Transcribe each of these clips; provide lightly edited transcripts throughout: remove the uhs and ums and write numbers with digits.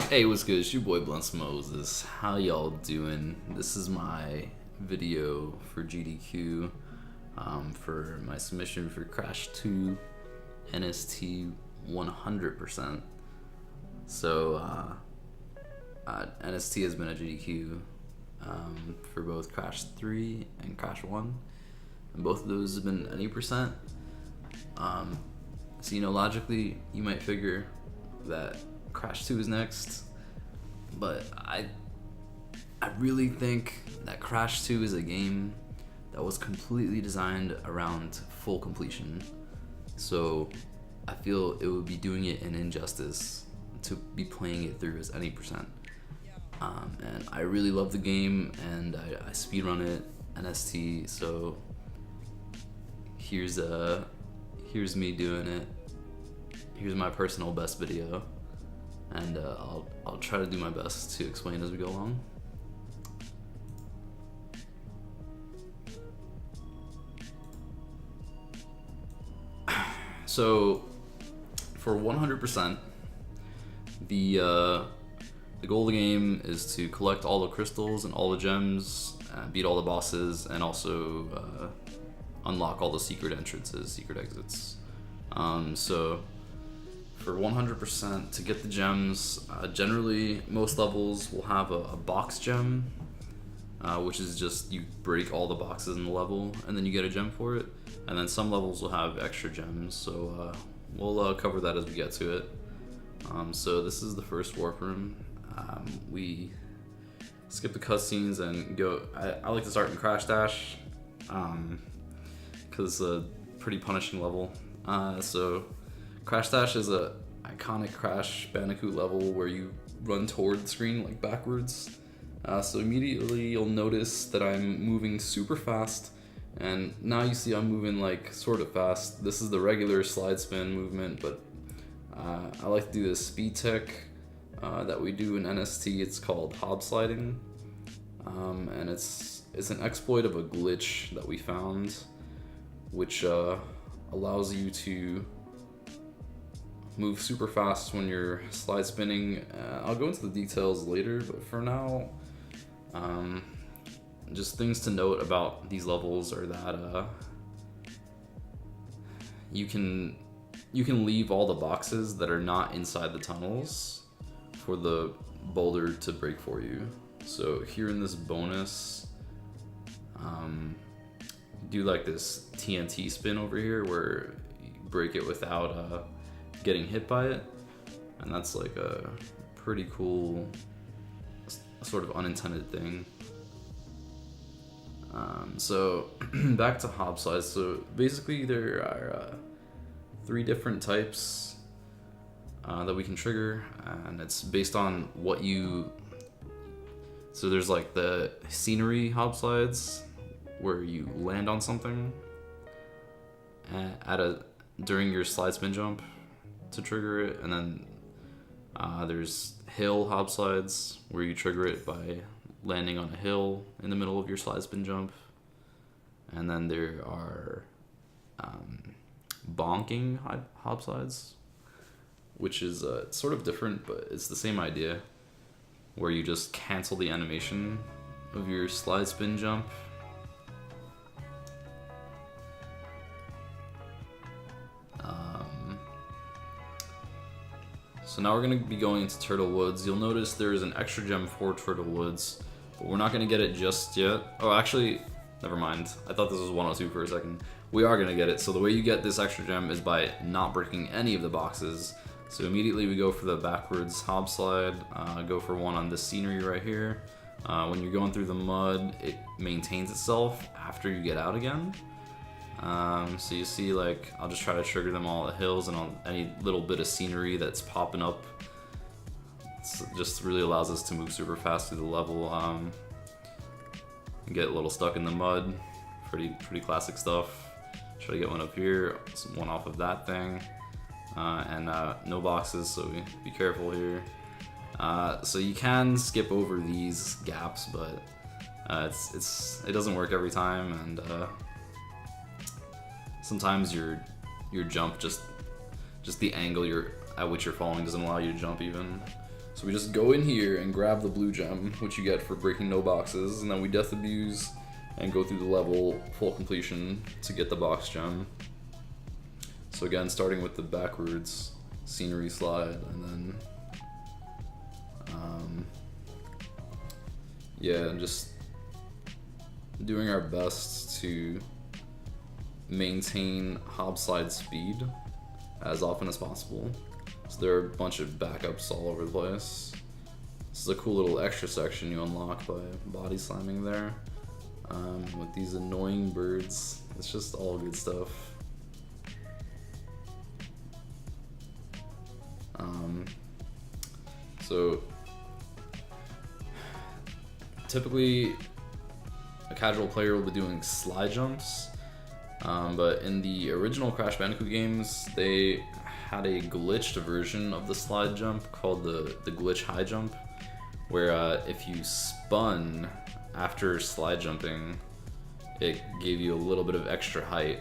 Hey, what's good? It's your boy Blunts Moses. How y'all doing? This is my video for GDQ for my submission for Crash 2 NST 100%. So NST has been a GDQ for both Crash 3 and Crash 1, and both of those have been any percent. So logically you might figure that Crash 2 is next, but I really think that Crash 2 is a game that was completely designed around full completion. So I feel it would be doing it an injustice to be playing it through as any percent. And I really love the game, and I speedrun it NST. So here's me doing it. Here's my personal best video, and I'll try to do my best to explain as we go along. So for 100%, the goal of the game is to collect all the crystals and all the gems, beat all the bosses, and also unlock all the secret entrances, secret exits. So for 100%, to get the gems, generally most levels will have a box gem, which is just you break all the boxes in the level and then you get a gem for it. And then some levels will have extra gems, so we'll cover that as we get to it. So this is the first warp room. We skip the cutscenes and go. I like to start in Crash Dash because it's a pretty punishing level. So Crash Dash is a iconic Crash Bandicoot level where you run toward the screen like backwards. So immediately you'll notice that I'm moving super fast, and now you see I'm moving like sort of fast. This is the regular slide spin movement, but I like to do this speed tech that we do in NST. It's called hob sliding, and it's an exploit of a glitch that we found, which allows you to move super fast when you're slide spinning. I'll go into the details later, but for now, just things to note about these levels are that you can leave all the boxes that are not inside the tunnels for the boulder to break for you. So here in this bonus, do like this TNT spin over here where you break it without getting hit by it, and that's like a pretty cool sort of unintended thing. So back to hob slides. So basically there are 3 different types that we can trigger, and it's based on what you. So there's like the scenery hob slides where you land on something during your slide spin jump to trigger it, and then there's hill hob slides where you trigger it by landing on a hill in the middle of your slide spin jump, and then there are bonking hob slides, which is sort of different, but it's the same idea, where you just cancel the animation of your slide spin jump. So now we're going to be going into Turtle Woods. You'll notice there's an extra gem for Turtle Woods, but we're not going to get it just yet. Oh, actually, never mind. I thought this was 102 for a second. We are going to get it. So the way you get this extra gem is by not breaking any of the boxes. So immediately we go for the backwards hob slide, go for one on this scenery right here. When you're going through the mud, it maintains itself after you get out again. So you see, like, I'll just try to trigger them all at hills and on any little bit of scenery that's popping up. It just really allows us to move super fast through the level, and get a little stuck in the mud. Pretty classic stuff. Try to get one up here, one off of that thing, and no boxes, so be careful here. So you can skip over these gaps, but it doesn't work every time, and sometimes your jump just the angle at which you're falling doesn't allow you to jump even. So we just go in here and grab the blue gem, which you get for breaking no boxes, and then we death abuse and go through the level full completion to get the box gem. So again, starting with the backwards scenery slide, and then yeah, and just doing our best to maintain hop slide speed as often as possible. So there are a bunch of backups all over the place. This is a cool little extra section you unlock by body slamming there with these annoying birds. It's just all good stuff. So typically a casual player will be doing slide jumps, but in the original Crash Bandicoot games they had a glitched version of the slide jump called the glitch high jump, where if you spun after slide jumping, it gave you a little bit of extra height.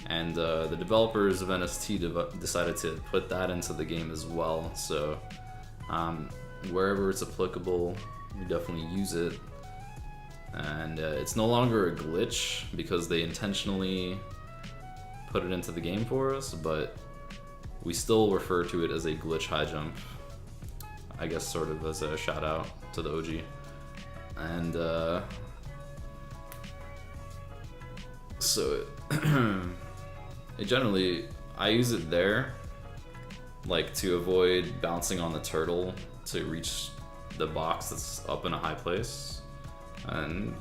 And the developers of NST decided to put that into the game as well. So wherever it's applicable, we definitely use it. And it's no longer a glitch because they intentionally put it into the game for us, but we still refer to it as a glitch high jump, I guess, sort of as a shout out to the OG. And so it generally, I use it there, like to avoid bouncing on the turtle to reach the box that's up in a high place, and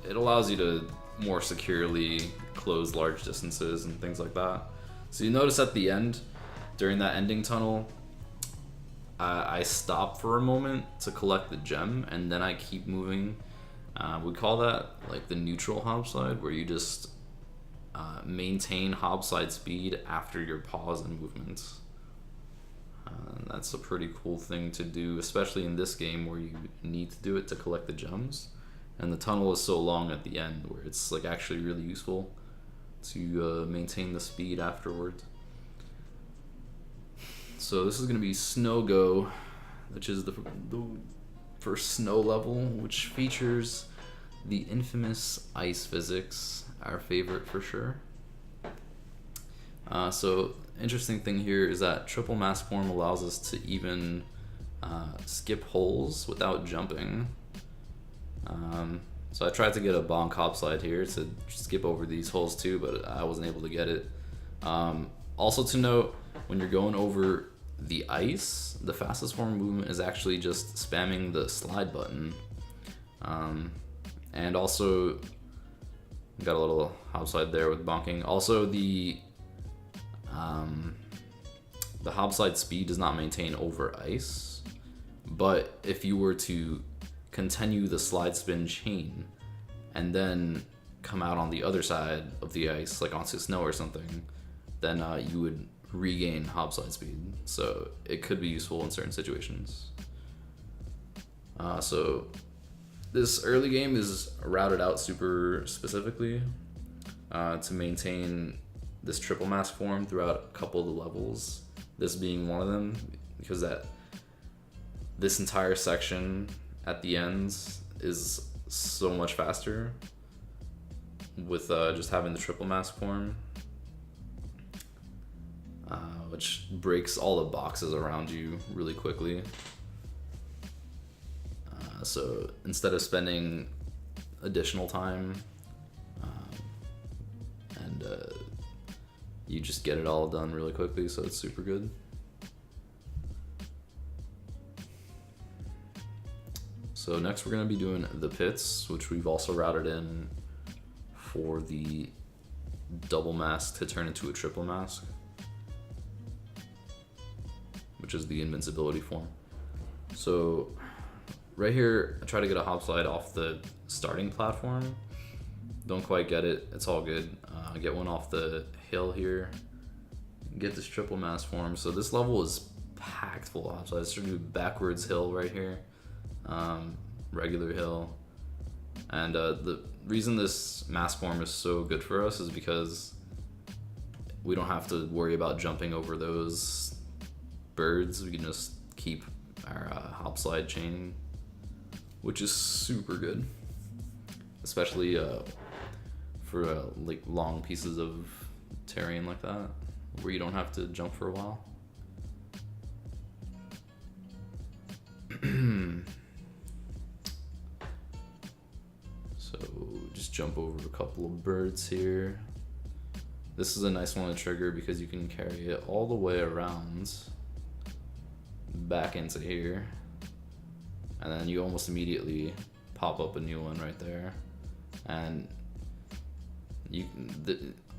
it allows you to more securely close large distances and things like that. So you notice at the end, during that ending tunnel, I stop for a moment to collect the gem, and then I keep moving. We call that like the neutral hop slide, where you just maintain hop slide speed after your pause and movements. That's a pretty cool thing to do, especially in this game where you need to do it to collect the gems, and the tunnel is so long at the end where it's like actually really useful to maintain the speed afterwards. So this is going to be Snow Go, which is the first snow level, which features the infamous ice physics, our favorite for sure. So interesting thing here is that triple mask form allows us to even skip holes without jumping. So I tried to get a bonk hop slide here to skip over these holes too, but I wasn't able to get it. Also to note, when you're going over the ice, the fastest form of movement is actually just spamming the slide button. And also, got a little hop slide there with bonking. Also, the hop slide speed does not maintain over ice, but if you were to continue the slide spin chain and then come out on the other side of the ice, like onto snow or something, then you would regain hop slide speed. So it could be useful in certain situations. So this early game is routed out super specifically to maintain this triple mask form throughout a couple of the levels, this being one of them, because this entire section at the ends is so much faster with just having the triple mask form, which breaks all the boxes around you really quickly. So instead of spending additional time and you just get it all done really quickly, so it's super good. So next we're going to be doing the pits, which we've also routed in for the double mask to turn into a triple mask, which is the invincibility form. So right here, I try to get a hop slide off the starting platform. Don't quite get it, it's all good. I get one off the hill here, get this triple mask form. So this level is packed full of hop slides. So do backwards hill right here, regular hill. And the reason this mask form is so good for us is because we don't have to worry about jumping over those birds. We can just keep our hop slide chain, which is super good, especially for like long pieces of terrain like that, where you don't have to jump for a while. So just jump over a couple of birds here. This is a nice one to trigger because you can carry it all the way around back into here, and then you almost immediately pop up a new one right there. And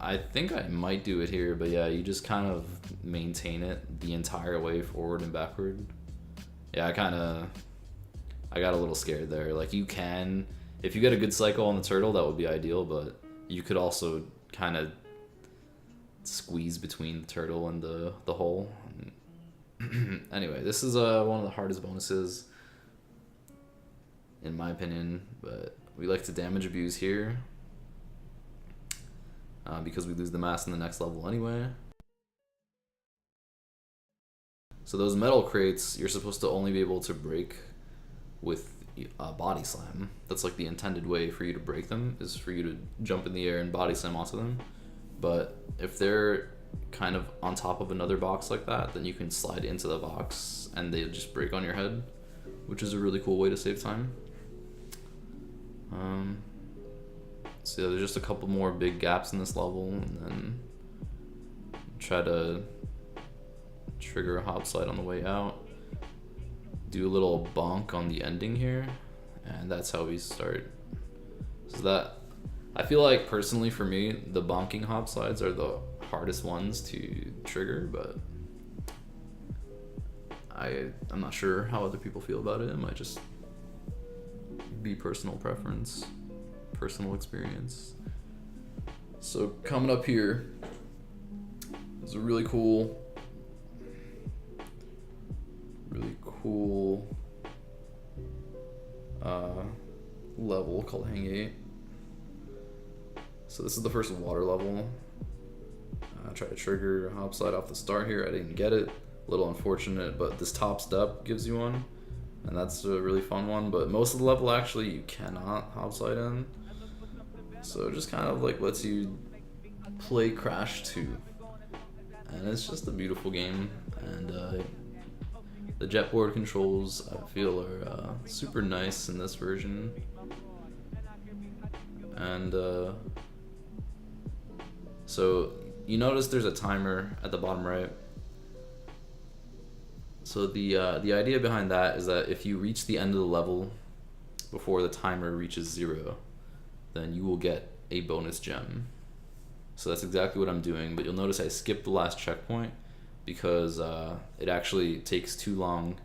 I think I might do it here, but yeah, you just kind of maintain it the entire way forward and backward. Yeah, I got a little scared there. Like, you can, if you get a good cycle on the turtle, that would be ideal, but you could also kind of squeeze between the turtle and the hole. Anyway, this is one of the hardest bonuses in my opinion, but we like to damage abuse here because we lose the mass in the next level anyway. So those metal crates, you're supposed to only be able to break with a body slam. That's like the intended way for you to break them, is for you to jump in the air and body slam onto them. But if they're kind of on top of another box like that, then you can slide into the box and they just break on your head, which is a really cool way to save time. So yeah, there's just a couple more big gaps in this level, and then try to trigger a hop slide on the way out, do a little bonk on the ending here, and that's how we start. So that, I feel like personally for me, the bonking hop slides are the hardest ones to trigger, but I'm not sure how other people feel about it. It might just be personal preference, personal experience. So coming up here is a really cool level called Hang 8. So this is the first water level. I tried to trigger a hop slide off the start here. I didn't get it. A little unfortunate, but this top step gives you one, and that's a really fun one. But most of the level actually you cannot hop slide in. So it just kind of like lets you play Crash 2. And it's just a beautiful game. And the jetboard controls, I feel, are super nice in this version. And so you notice there's a timer at the bottom right. So the idea behind that is that if you reach the end of the level before the timer reaches 0, then you will get a bonus gem. So that's exactly what I'm doing, but you'll notice I skipped the last checkpoint because it actually takes too long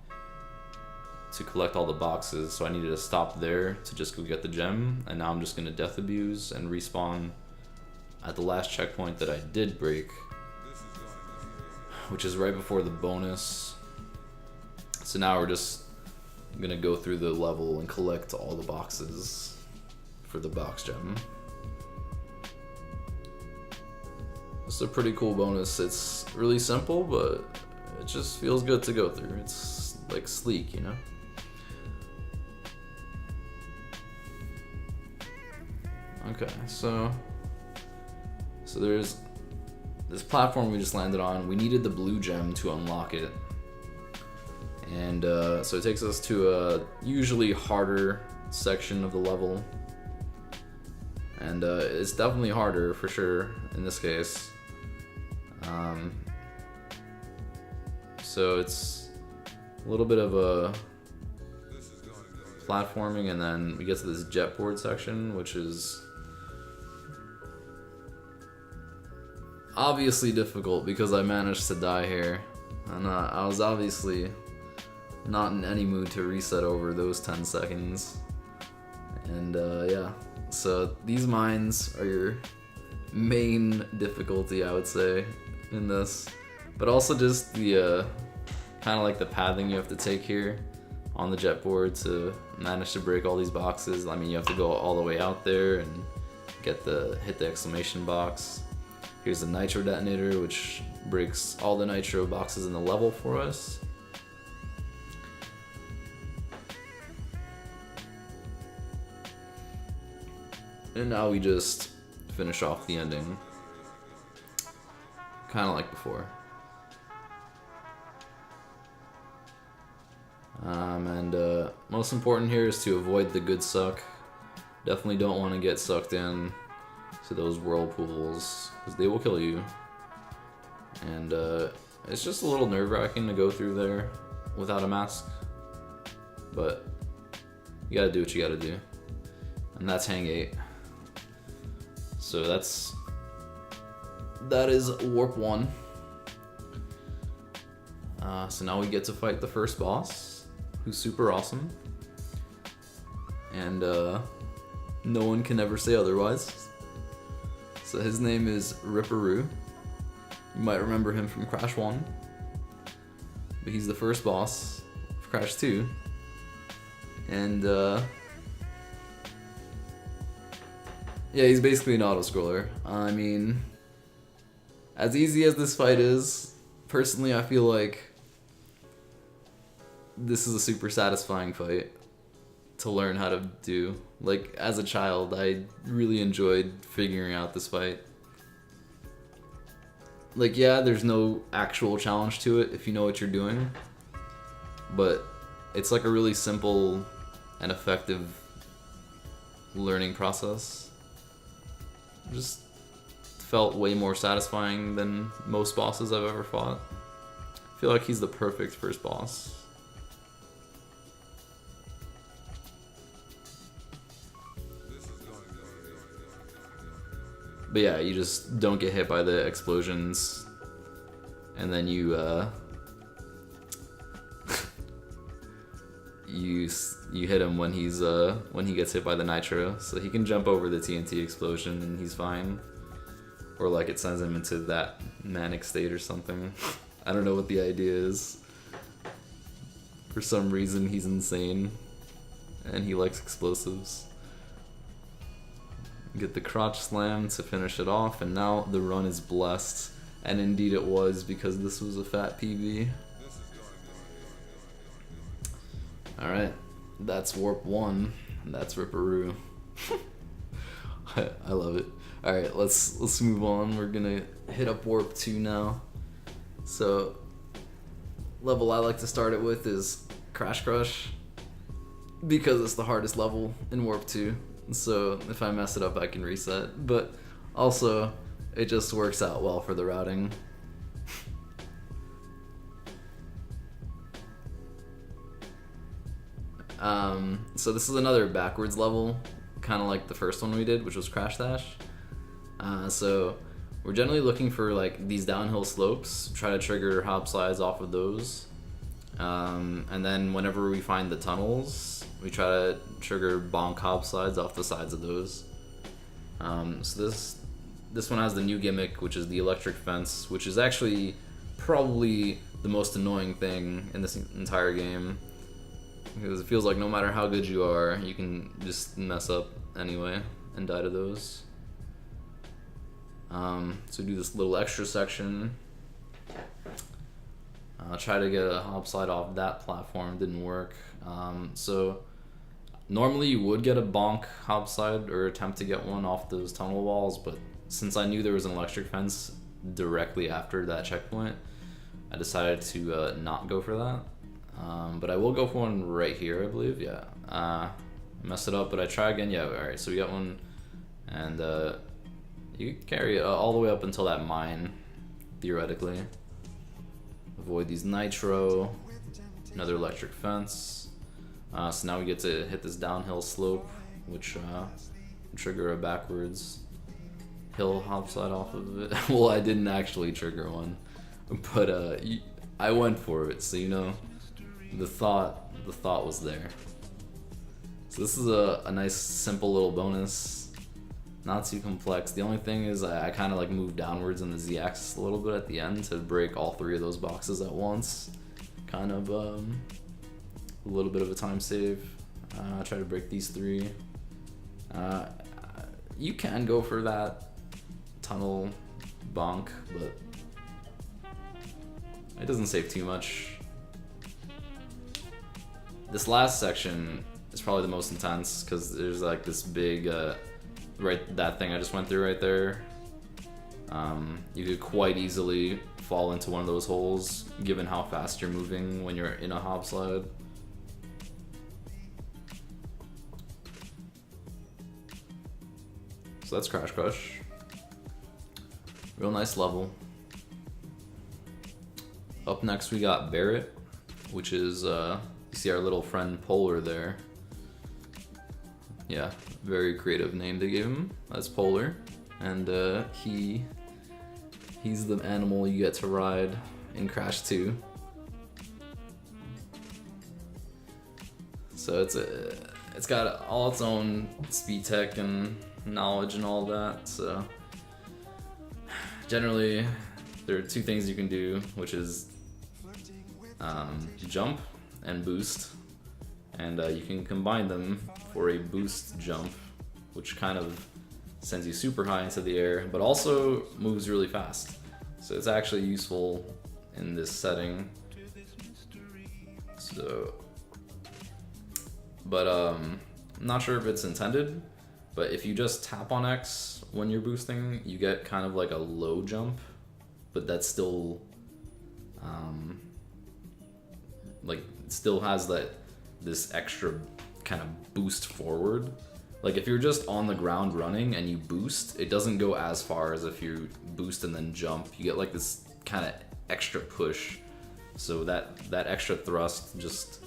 to collect all the boxes, so I needed to stop there to just go get the gem, and now I'm just gonna death abuse and respawn at the last checkpoint that I did break, which is right before the bonus. So now we're just gonna go through the level and collect all the boxes for the box gem. It's a pretty cool bonus. It's really simple, but it just feels good to go through. It's like sleek, you know? Okay, so there's this platform we just landed on. We needed the blue gem to unlock it. And so it takes us to a usually harder section of the level. And it's definitely harder for sure in this case. So it's a little bit of a platforming, and then we get to this jetboard section, which is obviously difficult because I managed to die here. And I was obviously not in any mood to reset over those 10 seconds. And yeah, so these mines are your main difficulty, I would say, in this. But also just the kind of like the pathing you have to take here on the jetboard to manage to break all these boxes. I mean, you have to go all the way out there and hit the exclamation box. Here's the nitro detonator, which breaks all the nitro boxes in the level for us. And now we just finish off the ending. Kind of like before. And most important here is to avoid the good suck. Definitely don't want to get sucked in to those whirlpools, because they will kill you. And it's just a little nerve-wracking to go through there without a mask. But you gotta do what you gotta do. And that's hang 8. So that is warp 1. So now we get to fight the first boss, who's super awesome. And no one can ever say otherwise. So his name is Ripperoo. You might remember him from Crash 1. But he's the first boss of Crash 2. And yeah, he's basically an auto-scroller. I mean, as easy as this fight is, personally I feel like this is a super satisfying fight to learn how to do. Like, as a child, I really enjoyed figuring out this fight. Like, yeah, there's no actual challenge to it if you know what you're doing, but it's like a really simple and effective learning process. Just felt way more satisfying than most bosses I've ever fought. I feel like he's the perfect first boss. But yeah, you just don't get hit by the explosions, and then you you hit him when he gets hit by the nitro, so he can jump over the TNT explosion and he's fine. Or like it sends him into that manic state or something. I don't know what the idea is. For some reason he's insane and he likes explosives. Get the crotch slam to finish it off, and now the run is blessed. And indeed it was, because this was a fat PB. Alright, that's warp 1. That's Ripperoo. I love it. Alright, let's move on. We're gonna hit up warp 2 now. So, level I like to start it with is Crash Crush, because it's the hardest level in warp 2. So if I mess it up I can reset, but also it just works out well for the routing. So this is another backwards level, kind of like the first one we did, which was Crash Dash. So we're generally looking for like these downhill slopes, try to trigger hop slides off of those, and then whenever we find the tunnels, we try to trigger bonk hop slides off the sides of those. So this one has the new gimmick, which is the electric fence, which is actually probably the most annoying thing in this entire game, because it feels like no matter how good you are, you can just mess up anyway and die to those. So do this little extra section. Try to get a hop slide off that platform, didn't work. So normally you would get a bonk hop slide or attempt to get one off those tunnel walls, but since I knew there was an electric fence directly after that checkpoint, I decided to not go for that. But I will go for one right here, I believe. Yeah. Mess it up, but I try again. Yeah, alright, so we got one, and you can carry it all the way up until that mine, theoretically. Avoid these nitro, another electric fence. So now we get to hit this downhill slope, which trigger a backwards hill hop slide off of it. Well, I didn't actually trigger one, but I went for it, so you know, the thought was there. So this is a nice simple little bonus, not too complex. The only thing is I kind of like move downwards in the z-axis a little bit at the end to break all 3 of those boxes at once. Kind of a little bit of a time save. Try to break these 3. You can go for that tunnel bonk, but it doesn't save too much. This last section is probably the most intense, because there's like this big right, that thing I just went through right there. You could quite easily fall into one of those holes, given how fast you're moving when you're in a hop slide. So that's Crash Crush. Real nice level. Up next we got Barrett, which is, you see our little friend Polar there. Yeah, very creative name they gave him. That's Polar. And he's the animal you get to ride in Crash 2. So it's got all its own speed tech and knowledge and all that. So generally, there are two things you can do, which is jump and boost, and you can combine them for a boost jump, which kind of sends you super high into the air, but also moves really fast. So it's actually useful in this setting. So, but I'm not sure if it's intended, but if you just tap on X when you're boosting, you get kind of like a low jump, but that's still like it still has this extra kind of boost forward. Like if you're just on the ground running and you boost, it doesn't go as far as if you boost and then jump. You get like this kind of extra push. So that extra thrust just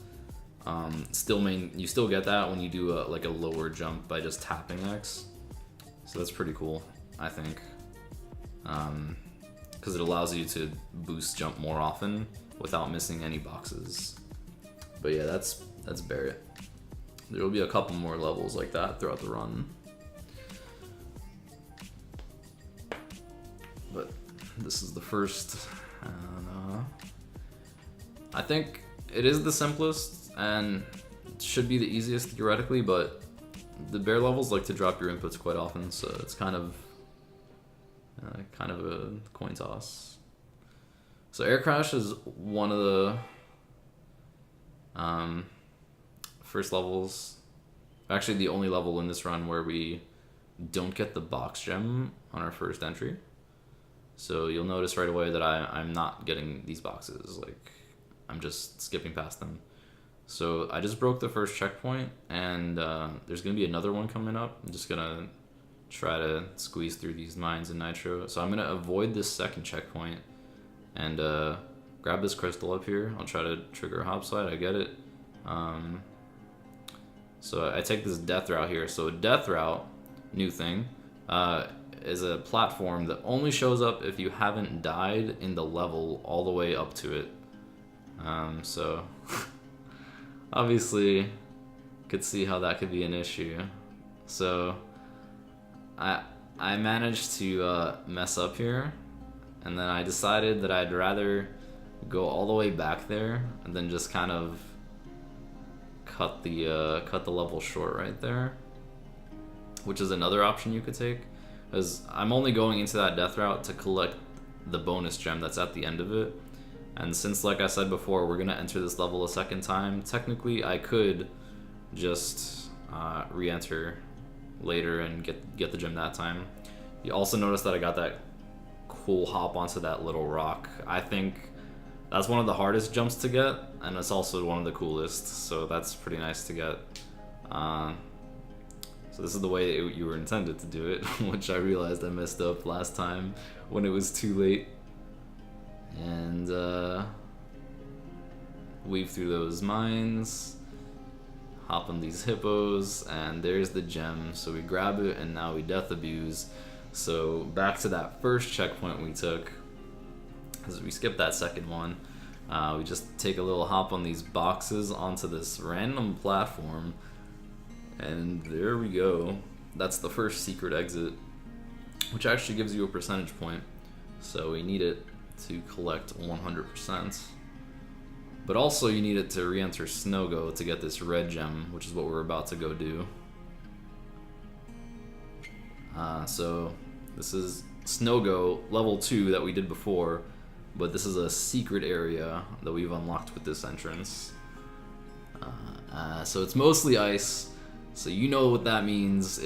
you still get that when you do like a lower jump by just tapping X. So that's pretty cool, I think, because it allows you to boost jump more often without missing any boxes. But yeah, that's Barrett. There will be a couple more levels like that throughout the run. But this is the first, I think it is the simplest and should be the easiest theoretically, but the bear levels like to drop your inputs quite often, so it's kind of a coin toss. So Air Crash is one of the first levels, actually the only level in this run where we don't get the box gem on our first entry. So you'll notice right away that I'm not getting these boxes, like I'm just skipping past them. So I just broke the first checkpoint, and there's gonna be another one coming up. I'm just gonna try to squeeze through these mines in Nitro. So I'm gonna avoid this second checkpoint and grab this crystal up here. I'll try to trigger a hop slide. I get it. So I take this death route here. So death route, new thing, is a platform that only shows up if you haven't died in the level all the way up to it. So obviously could see how that could be an issue. So I managed to mess up here, and then I decided that I'd rather go all the way back there and then just kind of cut the level short right there, which is another option you could take, because I'm only going into that death route to collect the bonus gem that's at the end of it. And since, like I said before, we're gonna enter this level a second time, technically I could just re-enter later and get the gem that time. You also notice that I got that cool hop onto that little rock. I think that's one of the hardest jumps to get, and it's also one of the coolest, so that's pretty nice to get. So this is the way you were intended to do it, which I realized I messed up last time when it was too late. And weave through those mines, hop on these hippos, and there's the gem. So we grab it, and now we death abuse. So back to that first checkpoint we took, because we skipped that second one. We just take a little hop on these boxes onto this random platform, and there we go. That's the first secret exit, which actually gives you a percentage point. So we need it to collect 100%. But also you need it to re-enter Snogo to get this red gem, which is what we're about to go do. So this is Snogo level 2 that we did before, but this is a secret area that we've unlocked with this entrance. So it's mostly ice, So you know what that means.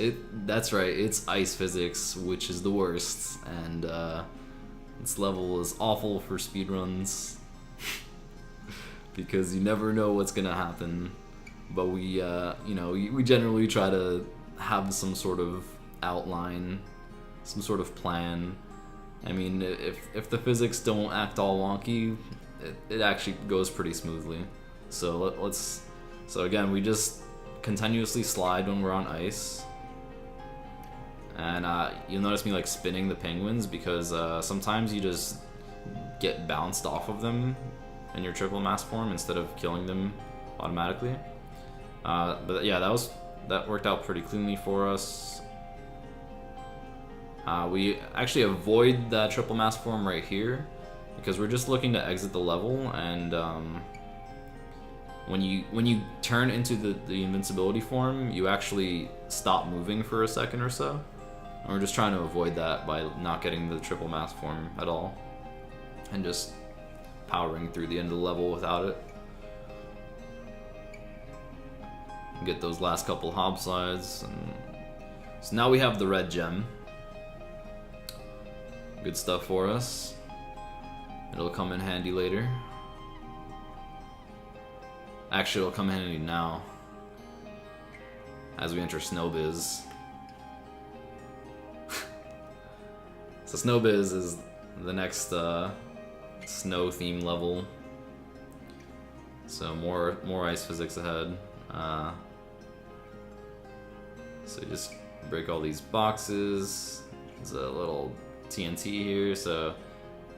That's right, it's ice physics, which is the worst, and this level is awful for speedruns because you never know what's gonna happen. But we, you know, we generally try to have some sort of outline, some sort of plan. I mean, if the physics don't act all wonky, it actually goes pretty smoothly. So so again, we just continuously slide when we're on ice. And you'll notice me like spinning the penguins because sometimes you just get bounced off of them in your triple mass form instead of killing them automatically. But yeah, that worked out pretty cleanly for us. We actually avoid that triple mass form right here because we're just looking to exit the level, and when you turn into the invincibility form, you actually stop moving for a second or so. And we're just trying to avoid that by not getting the triple mass form at all and just powering through the end of the level without it. Get those last couple hob slides, and so now we have the red gem. Good stuff for us. It'll come in handy later. Actually, it'll come in handy now as we enter Snowbiz. So Snowbiz is the next snow theme level. So more ice physics ahead. So you just break all these boxes. There's a little TNT here, so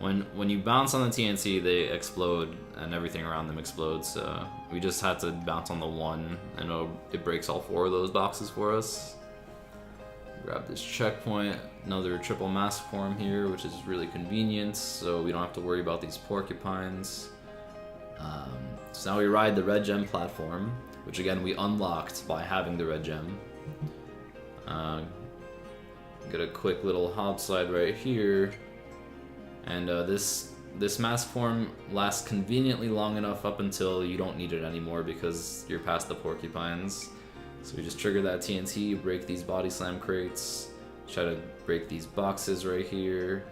when you bounce on the TNT, they explode and everything around them explodes. So we just had to bounce on the one, and it breaks all 4 of those boxes for us. Grab this checkpoint, another triple mass form here, which is really convenient, so we don't have to worry about these porcupines. So now we ride the red gem platform, which again we unlocked by having the red gem. Get a quick little hob slide right here, and this mass form lasts conveniently long enough up until you don't need it anymore because you're past the porcupines. So we just trigger that TNT, break these body slam crates, try to break these boxes right here,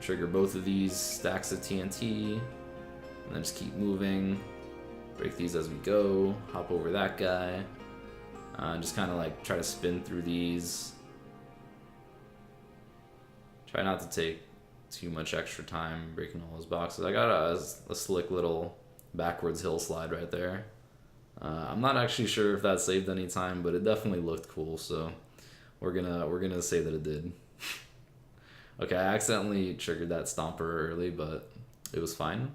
trigger both of these stacks of TNT, and then just keep moving, break these as we go, hop over that guy, just kind of like try to spin through these. Try not to take too much extra time breaking all those boxes. I got a slick little backwards hill slide right there. I'm not actually sure if that saved any time, but it definitely looked cool, so we're gonna say that it did. Okay, I accidentally triggered that stomper early, but it was fine.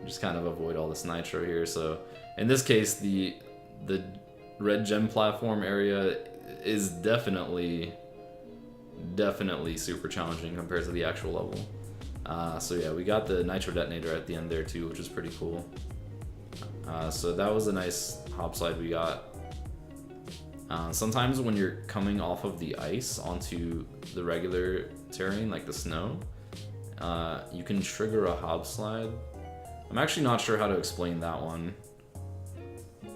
Just kind of avoid all this nitro here. So in this case, the red gem platform area is definitely super challenging compared to the actual level. So yeah, we got the nitro detonator at the end there too, which is pretty cool. So that was a nice hop slide we got. Sometimes when you're coming off of the ice onto the regular terrain, like the snow, you can trigger a hop slide. I'm actually not sure how to explain that one.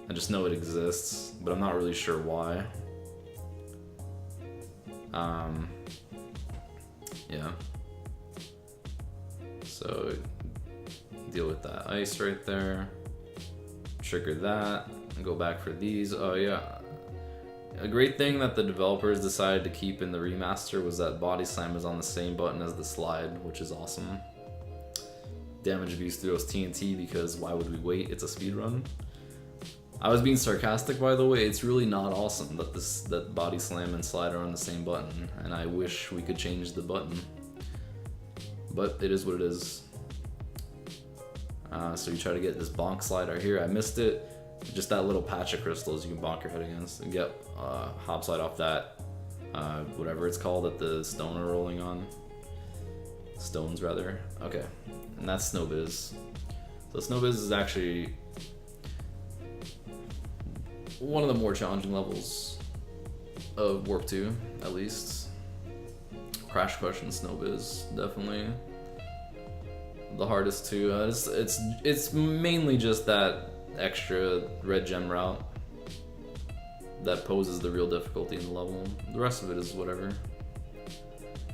I just know it exists, but I'm not really sure why. Yeah. So deal with that ice right there. Trigger that and go back for these. Oh yeah. A great thing that the developers decided to keep in the remaster was that body slam is on the same button as the slide, which is awesome. Damage abuse through those TNT because why would we wait? It's a speedrun. I was being sarcastic, by the way. It's really not awesome that that body slam and slide are on the same button, and I wish we could change the button. But it is what it is. So you try to get this bonk slide right here. I missed it. Just that little patch of crystals you can bonk your head against and get hop slide off that, whatever it's called that the stone are rolling on. Stones, rather. Okay, and that's Snowbiz. So Snowbiz is actually one of the more challenging levels of Warp 2, at least. Crash Crush and Snowbiz, definitely the hardest too. It's mainly just that extra red gem route that poses the real difficulty in the level. The rest of it is whatever.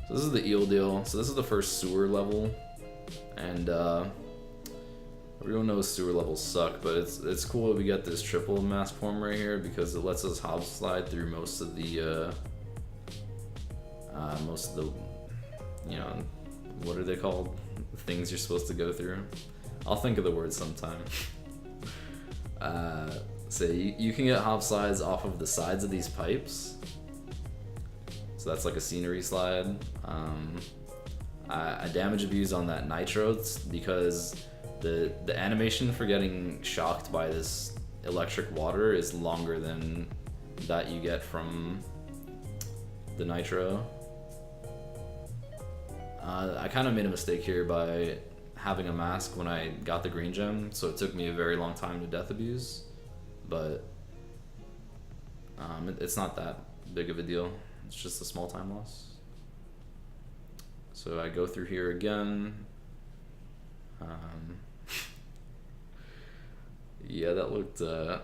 So this is the eel deal. So this is the first sewer level, and everyone knows sewer levels suck, but it's cool that we get this triple mass form right here because it lets us hop slide through most of the you know, what are they called? The things you're supposed to go through. I'll think of the word sometime. So you can get hop slides off of the sides of these pipes. So that's like a scenery slide. I damage abuse on that nitro because the animation for getting shocked by this electric water is longer than that you get from the nitro. I kind of made a mistake here by having a mask when I got the green gem, so it took me a very long time to death abuse, but it's not that big of a deal. It's just a small time loss. So I go through here again. Yeah, that looked,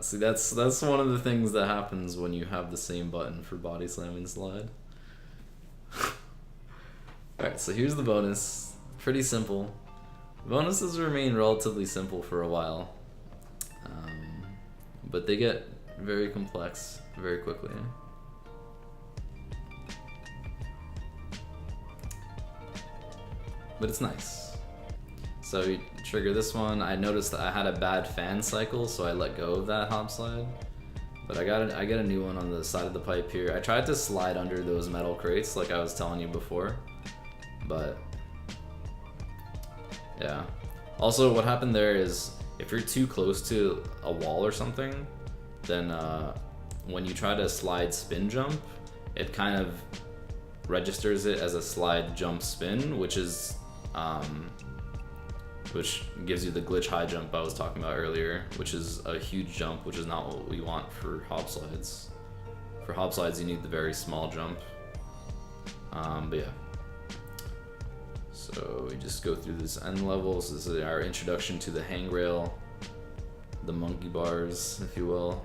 see that's one of the things that happens when you have the same button for body slam and slide. Alright, so here's the bonus. Pretty simple. Bonuses remain relatively simple for a while, but they get very complex very quickly. But it's nice. So you trigger this one. I noticed that I had a bad fan cycle, so I let go of that hop slide. But I get a new one on the side of the pipe here. I tried to slide under those metal crates like I was telling you before, but yeah. Also, what happened there is if you're too close to a wall or something, then when you try to slide spin jump, it kind of registers it as a slide jump spin, which is which gives you the glitch high jump I was talking about earlier, which is a huge jump, which is not what we want for hop slides. For hop slides, you need the very small jump. But yeah. So we just go through this end level. So this is our introduction to the hangrail, the monkey bars, if you will.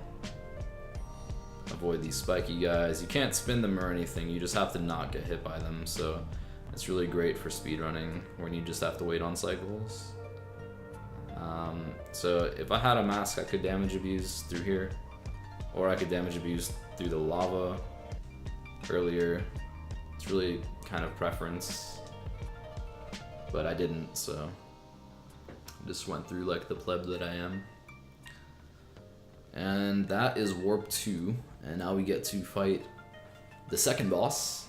Avoid these spiky guys. You can't spin them or anything, you just have to not get hit by them. So it's really great for speedrunning when you just have to wait on cycles. So if I had a mask, I could damage abuse through here, or I could damage abuse through the lava earlier. It's really kind of preference, but I didn't, so just went through like the pleb that I am. And that is Warp 2, and now we get to fight the second boss,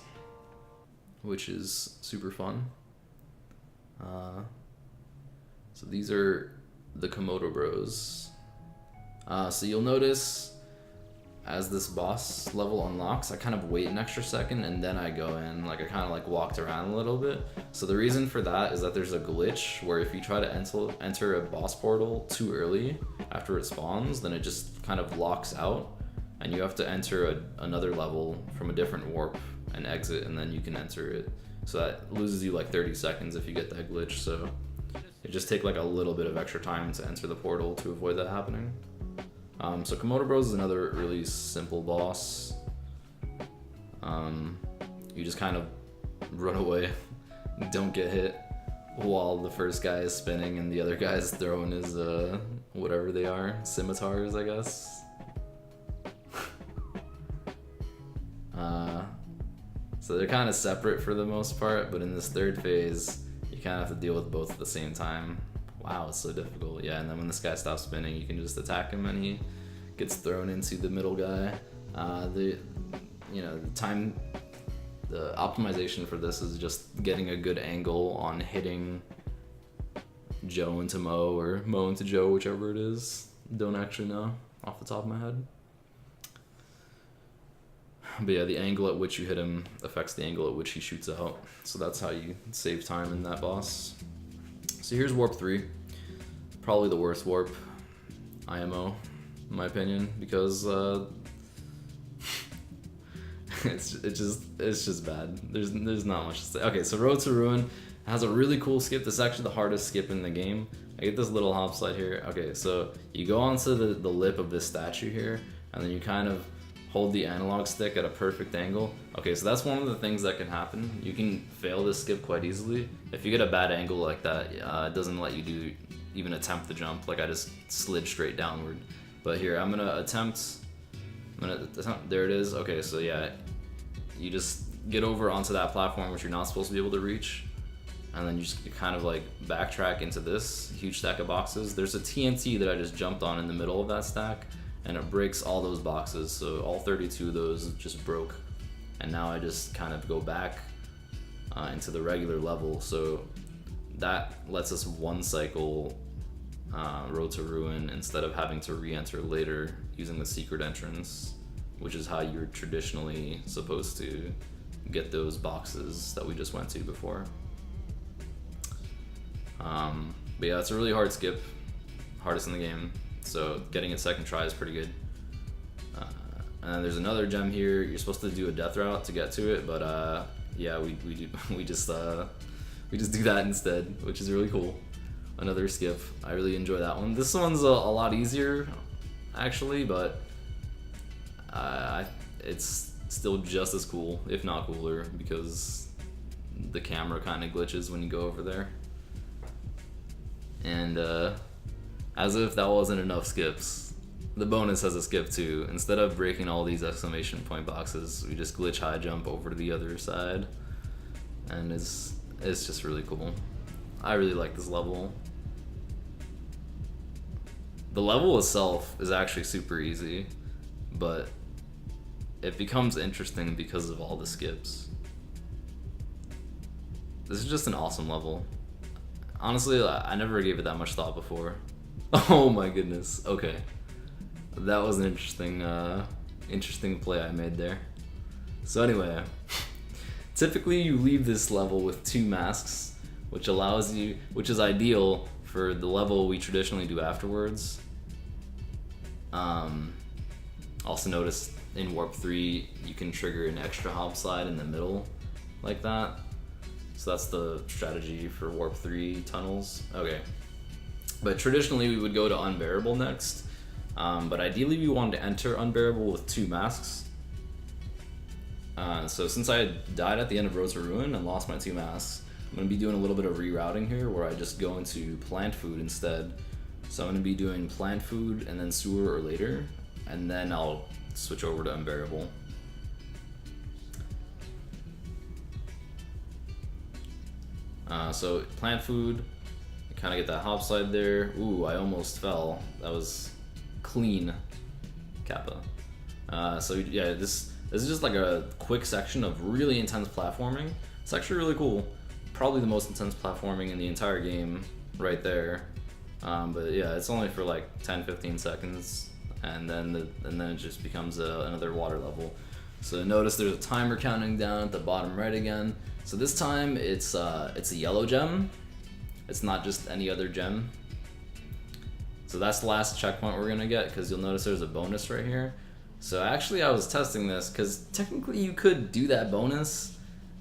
which is super fun. So these are the Komodo Bros. So you'll notice as this boss level unlocks, I kind of wait an extra second and then I go in. Like I kind of like walked around a little bit. So the reason for that is that there's a glitch where if you try to enter a boss portal too early after it spawns, then it just kind of locks out and you have to enter another level from a different warp and exit, and then you can enter it. So that loses you like 30 seconds if you get that glitch. So it just take like a little bit of extra time to enter the portal to avoid that happening. So Komodo Bros is another really simple boss. You just kind of run away, don't get hit while the first guy is spinning and the other guy is throwing his whatever they are, scimitars, I guess. So they're kind of separate for the most part, but in this third phase, you kind of have to deal with both at the same time. Wow, it's so difficult. Yeah, and then when this guy stops spinning, you can just attack him and he gets thrown into the middle guy. The optimization for this is just getting a good angle on hitting Joe into Mo or Mo into Joe, whichever it is. Don't actually know off the top of my head. But yeah, the angle at which you hit him affects the angle at which he shoots out. So that's how you save time in that boss. So here's Warp 3. Probably the worst warp IMO, in my opinion, because it's just bad. There's not much to say. Okay, so Road to Ruin has a really cool skip. This is actually the hardest skip in the game. I get this little hop slide here. Okay, so you go onto the lip of this statue here, and then you kind of hold the analog stick at a perfect angle. Okay, so that's one of the things that can happen. You can fail this skip quite easily. If you get a bad angle like that, it doesn't let you even attempt the jump. Like I just slid straight downward. But here, I'm gonna attempt, there it is. Okay, so yeah, you just get over onto that platform which you're not supposed to be able to reach, and then you just kind of like backtrack into this huge stack of boxes. There's a TNT that I just jumped on in the middle of that stack, and it breaks all those boxes, so all 32 of those just broke. And now I just kind of go back into the regular level, so that lets us one cycle Road to Ruin instead of having to re-enter later using the secret entrance, which is how you're traditionally supposed to get those boxes that we just went to before. But yeah, it's a really hard skip, hardest in the game. So getting it second try is pretty good. And then there's another gem here. You're supposed to do a death route to get to it, but yeah, we just do that instead, which is really cool. Another skip. I really enjoy that one. This one's a lot easier, actually, but it's still just as cool, if not cooler, because the camera kind of glitches when you go over there. And as if that wasn't enough skips, the bonus has a skip too. Instead of breaking all these exclamation point boxes, we just glitch high jump over to the other side, and it's just really cool. I really like this level. The level itself is actually super easy, but it becomes interesting because of all the skips. This is just an awesome level. Honestly, I never gave it that much thought before. Oh my goodness. Okay, that was an interesting play I made there. So anyway, typically you leave this level with 2 masks, which is ideal for the level we traditionally do afterwards. Also notice in Warp 3 you can trigger an extra hop slide in the middle like that. So that's the strategy for Warp 3 tunnels. Okay. But traditionally we would go to Unbearable next. But ideally we wanted to enter Unbearable with 2 masks. So since I died at the end of Road to Ruin and lost my 2 masks, I'm going to be doing a little bit of rerouting here where I just go into Plant Food instead. So I'm going to be doing Plant Food and then Sewer or later, and then I'll switch over to Unbearable. So Plant Food, you kind of get that hop slide there. Ooh, I almost fell. That was clean, Kappa. So yeah, this is just like a quick section of really intense platforming. It's actually really cool. Probably the most intense platforming in the entire game right there. But yeah, it's only for like 10-15 seconds, and then it just becomes another water level. So notice there's a timer counting down at the bottom right again. So this time it's a yellow gem. It's not just any other gem. So that's the last checkpoint we're gonna get, because you'll notice there's a bonus right here. So actually I was testing this because technically you could do that bonus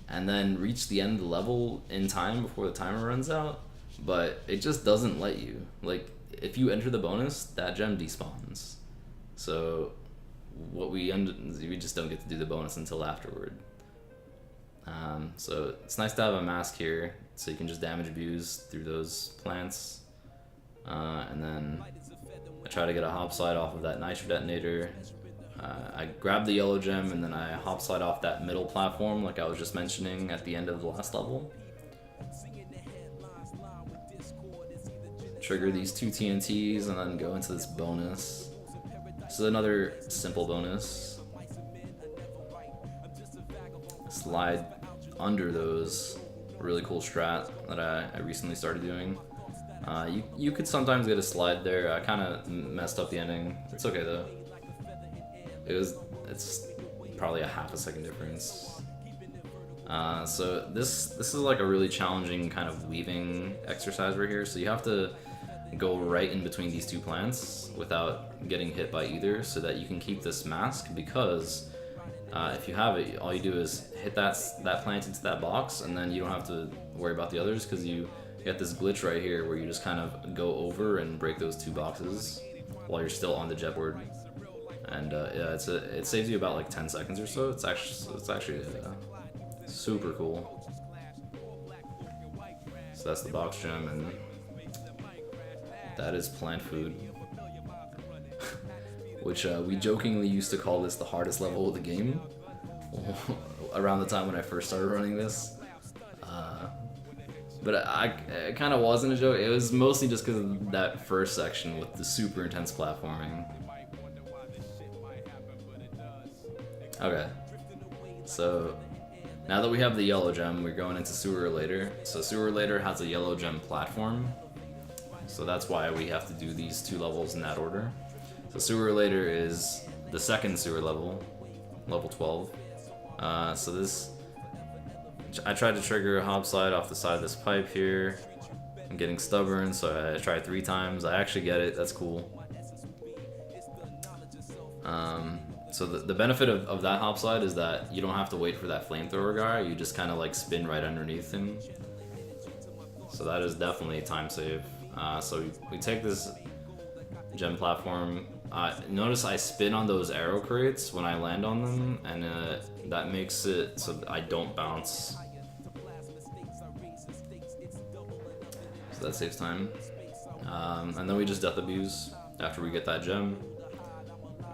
and then reach the end of the level in time before the timer runs out, but it just doesn't let you. Like, if you enter the bonus, that gem despawns. So we just don't get to do the bonus until afterward. So it's nice to have a mask here so you can just damage views through those plants. And then I try to get a hop slide off of that nitro detonator. I grab the yellow gem and then I hop slide off that middle platform like I was just mentioning at the end of the last level. Trigger these 2 TNTs and then go into this bonus. This is another simple bonus. Slide under those. Really cool strat that I recently started doing. You could sometimes get a slide there. I kind of messed up the ending. It's okay though. It's probably a half a second difference. So this is like a really challenging kind of weaving exercise right here. So you have to go right in between these 2 plants without getting hit by either, so that you can keep this mask, because if you have it, all you do is hit that plant into that box, and then you don't have to worry about the others, because you get this glitch right here where you just kind of go over and break those 2 boxes while you're still on the jetboard. And yeah, it saves you about like 10 seconds or so. It's actually super cool. So that's the box gem, and that is plant food. Which we jokingly used to call this the hardest level of the game around the time when I first started running this. But it kind of wasn't a joke. It was mostly just because of that first section with the super intense platforming. Okay, so now that we have the yellow gem, we're going into Sewer Later. So Sewer Later has a yellow gem platform, so that's why we have to do these 2 levels in that order. So Sewer Later is the second sewer level, level 12. So this, I tried to trigger a hop slide off the side of this pipe here. I'm getting stubborn, so I tried 3 times. I actually get it, that's cool. So the benefit of that hop slide is that you don't have to wait for that flamethrower guy, you just kind of like spin right underneath him. So that is definitely a time save. So we take this gem platform. Notice I spin on those arrow crates when I land on them, and that makes it so that I don't bounce. So that saves time. And then we just death abuse after we get that gem.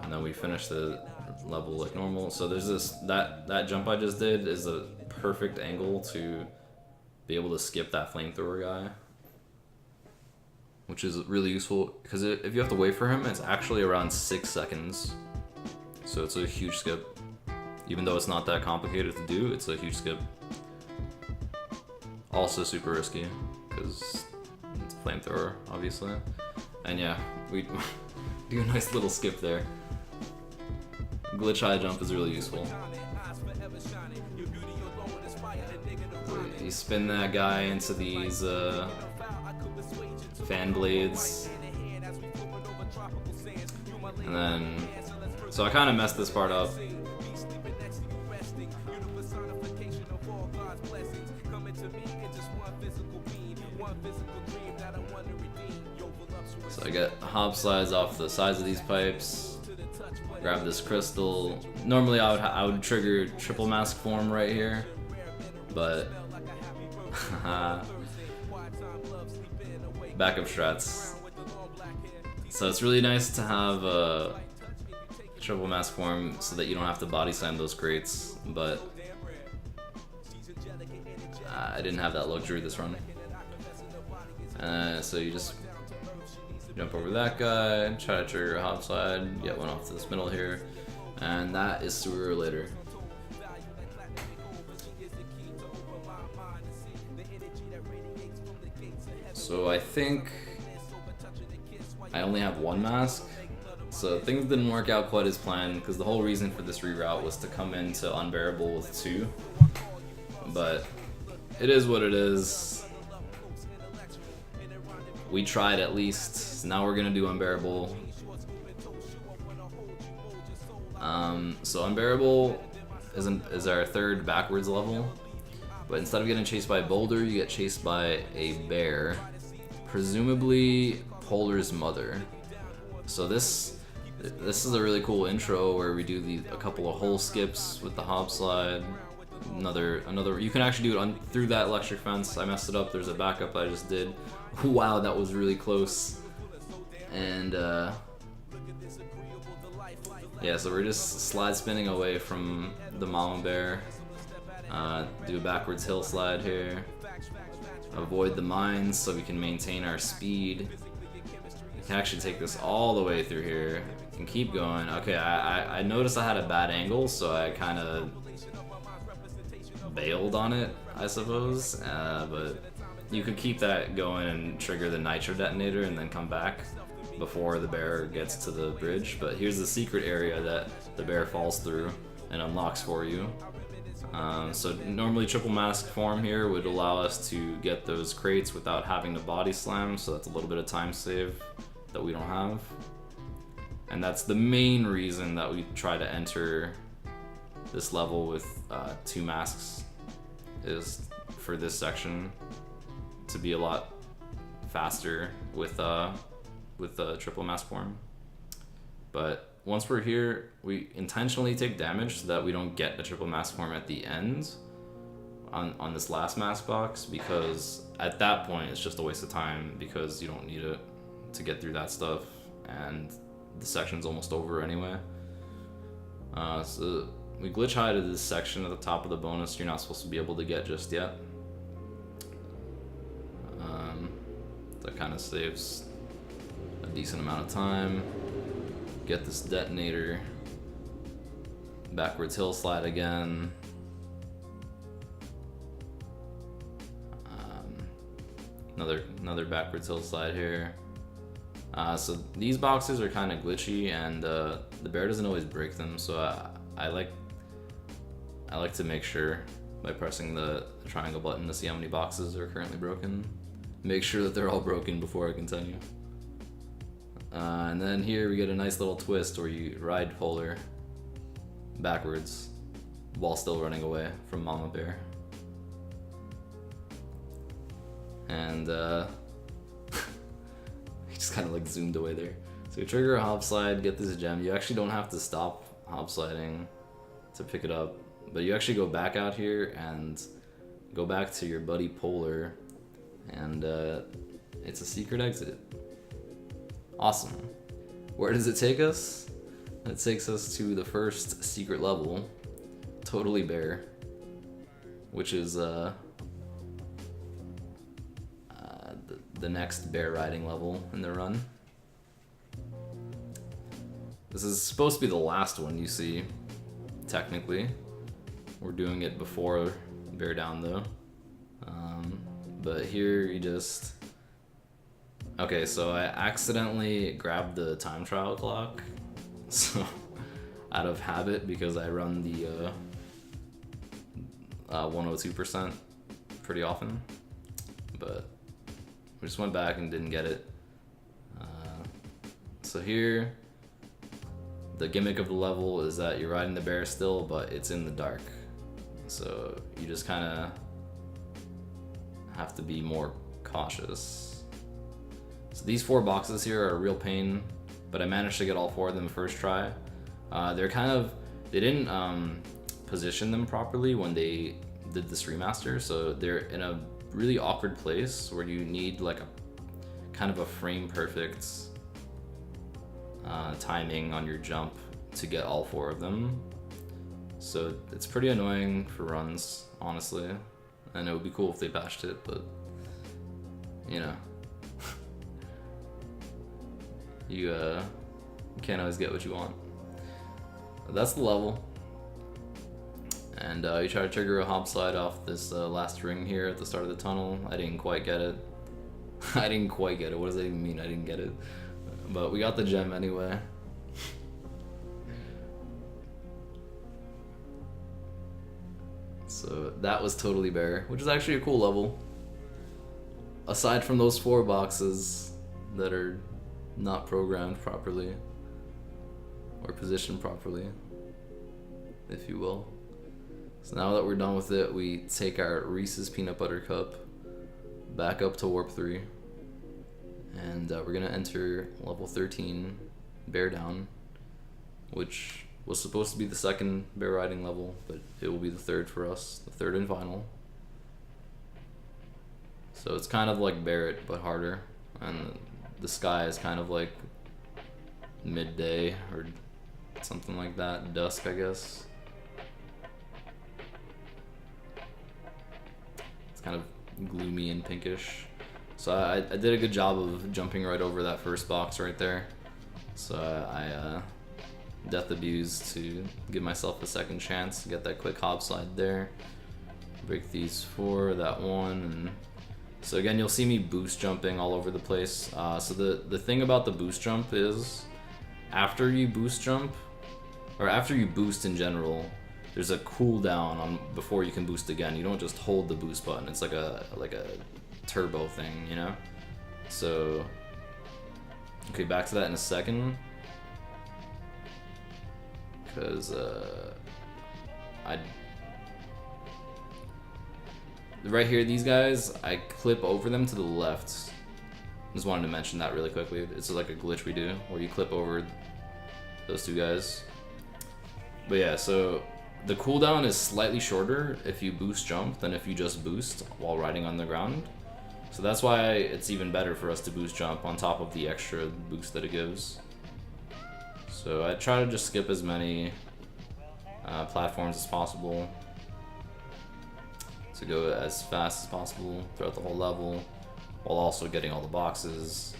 And then we finish the level like normal. So there's that jump I just did is a perfect angle to be able to skip that flamethrower guy, which is really useful because if you have to wait for him, it's actually around 6 seconds. So it's a huge skip. Even though it's not that complicated to do, it's a huge skip. Also super risky because it's a flamethrower, obviously. And yeah, we do a nice little skip there. Glitch high jump is really useful. You spin that guy into these fan blades, and then so I kind of messed this part up. So I get hop slides off the sides of these pipes. Grab this crystal. Normally I would trigger triple mask form right here, but backup strats. So it's really nice to have a triple mask form so that you don't have to body slam those crates, but I didn't have that luxury this run. So you just jump over that guy, try to trigger a hop slide, get one off to this middle here, and that is Sewer Later. So I think I only have 1 mask, so things didn't work out quite as planned because the whole reason for this reroute was to come into Unbearable with 2, but it is what it is. We tried at least. Now we're gonna do Unbearable. So Unbearable is our 3rd backwards level, but instead of getting chased by a boulder, you get chased by a bear, presumably Polar's mother. So this is a really cool intro where we do a couple of hole skips with the hop slide. Another. You can actually do it through that electric fence. I messed it up. There's a backup I just did. Wow, that was really close. And yeah, so we're just slide spinning away from the mama bear. Do a backwards hill slide here. Avoid the mines so we can maintain our speed. We can actually take this all the way through here and keep going. Okay, I noticed I had a bad angle, so I kind of bailed on it, I suppose. But you could keep that going and trigger the nitro detonator and then come back before the bear gets to the bridge. But here's the secret area that the bear falls through and unlocks for you. So normally triple mask form here would allow us to get those crates without having to body slam, so that's a little bit of time save that we don't have. And that's the main reason that we try to enter this level with 2 masks, is for this section to be a lot faster with triple mask form. But once we're here, we intentionally take damage so that we don't get the triple mask form at the end on this last mask box, because at that point it's just a waste of time because you don't need it to get through that stuff, and the section's almost over anyway. So we glitch high to this section at the top of the bonus you're not supposed to be able to get just yet. That kind of saves a decent amount of time. Get this detonator. Backwards hill slide again. Another backwards hill slide here. So these boxes are kind of glitchy, and the bear doesn't always break them. So I like to make sure by pressing the triangle button to see how many boxes are currently broken. Make sure that they're all broken before I continue. And then here we get a nice little twist where you ride polar backwards while still running away from Mama Bear. And he just kind of like zoomed away there. So you trigger a hop slide, get this gem. You actually don't have to stop hop sliding to pick it up, but you actually go back out here and go back to your buddy Polar, and it's a secret exit. Awesome. Where does it take us? It takes us to the first secret level, Totally Bear, which is the next bear riding level in the run. This is supposed to be the last one you see, technically. We're doing it before Bear Down though. But here you just... Okay, so I accidentally grabbed the time trial clock, so out of habit, because I run the 102% pretty often, but we just went back and didn't get it. So here, the gimmick of the level is that you're riding the bear still, but it's in the dark, so you just kind of have to be more cautious. So these 4 boxes here are a real pain, but I managed to get all 4 of them first try. They didn't position them properly when they did this remaster, so they're in a really awkward place where you need like a kind of a frame perfect timing on your jump to get all 4 of them. So it's pretty annoying for runs, honestly, and it would be cool if they patched it, but you know. You can't always get what you want. That's the level. And you try to trigger a hop slide off this last ring here at the start of the tunnel. I didn't quite get it. I didn't quite get it. What does that even mean? I didn't get it. But we got the gem anyway. So that was Totally Bear, which is actually a cool level. Aside from those 4 boxes that are not programmed properly or positioned properly, if you will. So now that we're done with it, we take our Reese's Peanut Butter Cup back up to Warp 3, and we're gonna enter level 13, Bear Down, which was supposed to be the second bear riding level, but it will be the third for us, the third and final. So it's kind of like Barrett, but harder, and the sky is kind of like midday or something like that, dusk, I guess. It's kind of gloomy and pinkish. So I did a good job of jumping right over that first box right there. So I death abused to give myself a second chance to get that quick hop slide there. Break these 4, that 1, and so again, you'll see me boost jumping all over the place. So the thing about the boost jump is, after you boost jump, or after you boost in general, there's a cooldown on before you can boost again. You don't just hold the boost button. It's like a turbo thing, you know? So, okay, back to that in a second. Because right here, these guys, I clip over them to the left. Just wanted to mention that really quickly. It's like a glitch we do where you clip over those two guys. But yeah, so the cooldown is slightly shorter if you boost jump than if you just boost while riding on the ground. So that's why it's even better for us to boost jump on top of the extra boost that it gives. So I try to just skip as many platforms as possible to go as fast as possible throughout the whole level, while also getting all the boxes.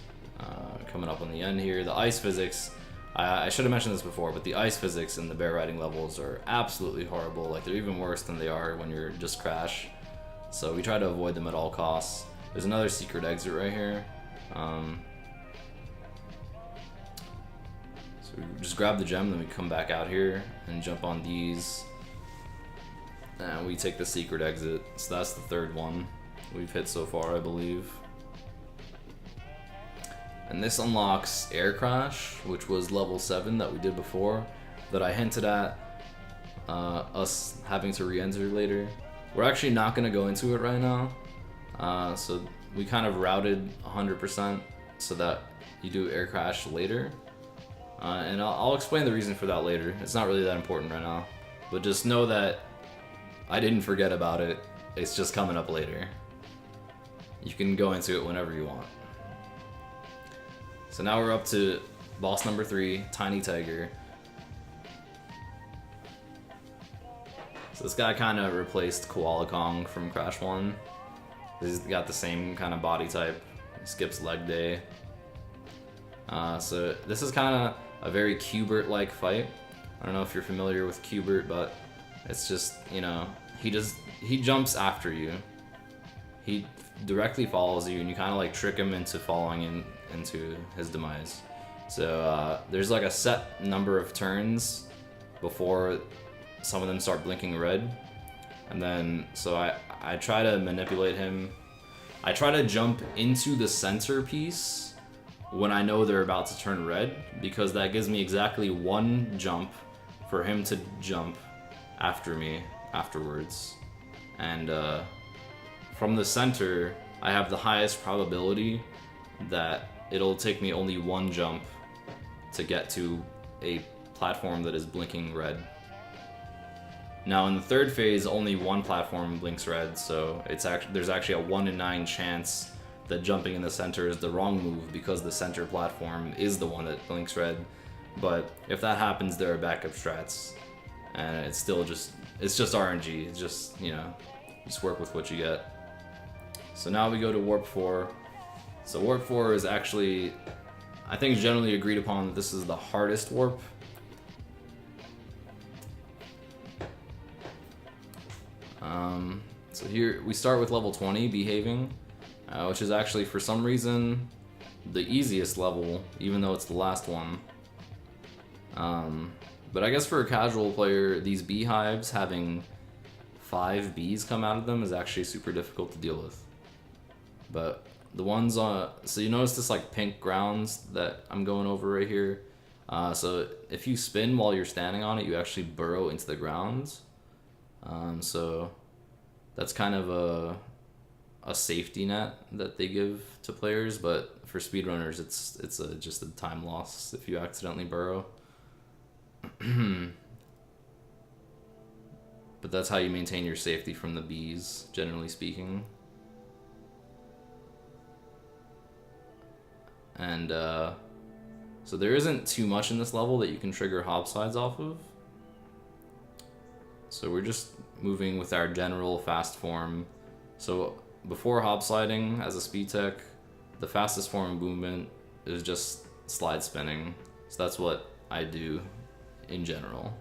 Coming up on the end here, the ice physics, I should have mentioned this before, but the ice physics in the bear riding levels are absolutely horrible. Like, they're even worse than they are when you're just crash. So we try to avoid them at all costs. There's another secret exit right here. So we just grab the gem, then we come back out here and jump on these. And we take the secret exit. So that's the third one we've hit so far, I believe. And this unlocks Air Crash, which was level 7 that we did before, that I hinted at us having to re-enter later. We're actually not going to go into it right now. So we kind of routed 100% so that you do Air Crash later. And I'll explain the reason for that later. It's not really that important right now. But just know that I didn't forget about it. It's just coming up later. You can go into it whenever you want. So now we're up to boss number 3, Tiny Tiger. So this guy kind of replaced Koala Kong from Crash 1. He's got the same kind of body type. He skips leg day. So this is kind of a very Q*bert-like fight. I don't know if you're familiar with Q*bert, but it's just, you know, he jumps after you. He directly follows you, and you kind of like trick him into falling into his demise. So there's like a set number of turns before some of them start blinking red, and then so I try to manipulate him. I try to jump into the center piece when I know they're about to turn red, because that gives me exactly one jump for him to jump after me afterwards. And from the center, I have the highest probability that it'll take me only one jump to get to a platform that is blinking red. Now in the third phase, only one platform blinks red, so there's actually a 1 in 9 chance that jumping in the center is the wrong move, because the center platform is the one that blinks red. But if that happens, there are backup strats, and it's just RNG. It's just, you know, just work with what you get. So now we go to Warp 4. So Warp 4 is actually, I think, generally agreed upon that this is the hardest warp. So here we start with level 20, Behaving, which is actually, for some reason, the easiest level, even though it's the last one. But I guess for a casual player, these beehives having 5 bees come out of them is actually super difficult to deal with. But the ones on, so you notice this like pink grounds that I'm going over right here. So if you spin while you're standing on it, you actually burrow into the ground. So that's kind of a safety net that they give to players, but for speedrunners, it's just a time loss if you accidentally burrow. But that's how you maintain your safety from the bees, generally speaking. And so there isn't too much in this level that you can trigger hop slides off of. So we're just moving with our general fast form. So before hop sliding as a speed tech, the fastest form of movement is just slide spinning. So that's what I do in general.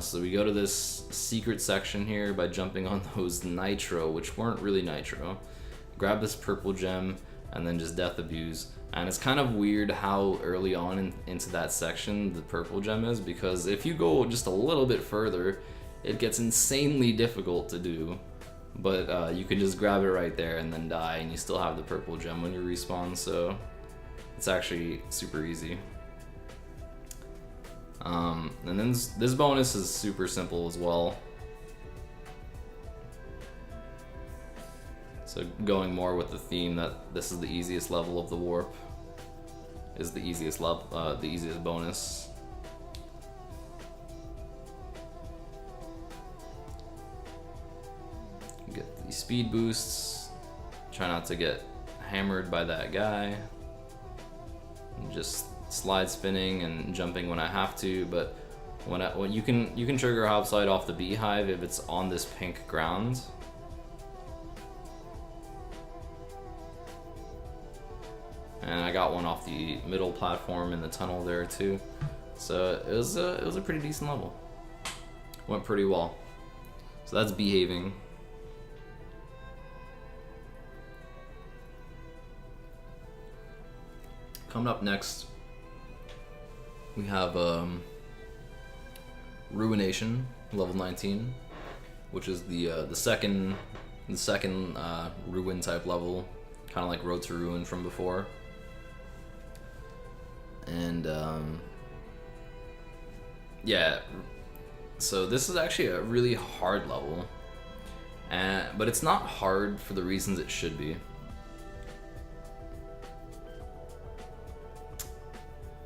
So we go to this secret section here by jumping on those nitro, which weren't really nitro. Grab this purple gem and then just death abuse. And it's kind of weird how early on into that section the purple gem is, because if you go just a little bit further, it gets insanely difficult to do. But you can just grab it right there and then die, and you still have the purple gem when you respawn, so it's actually super easy. And then this bonus is super simple as well. So going more with the theme that this is the easiest level of the warp. is the easiest the easiest bonus. Get these speed boosts. Try not to get hammered by that guy. Just slide spinning and jumping when I have to, but when you can trigger hop slide off the beehive if it's on this pink ground. And I got one off the middle platform in the tunnel there too. So it was a pretty decent level. Went pretty well. So that's behaving. Coming up next, we have Ruination, level 19, which is the second ruin type level, kind of like Road to Ruin from before. And yeah, so this is actually a really hard level, but it's not hard for the reasons it should be.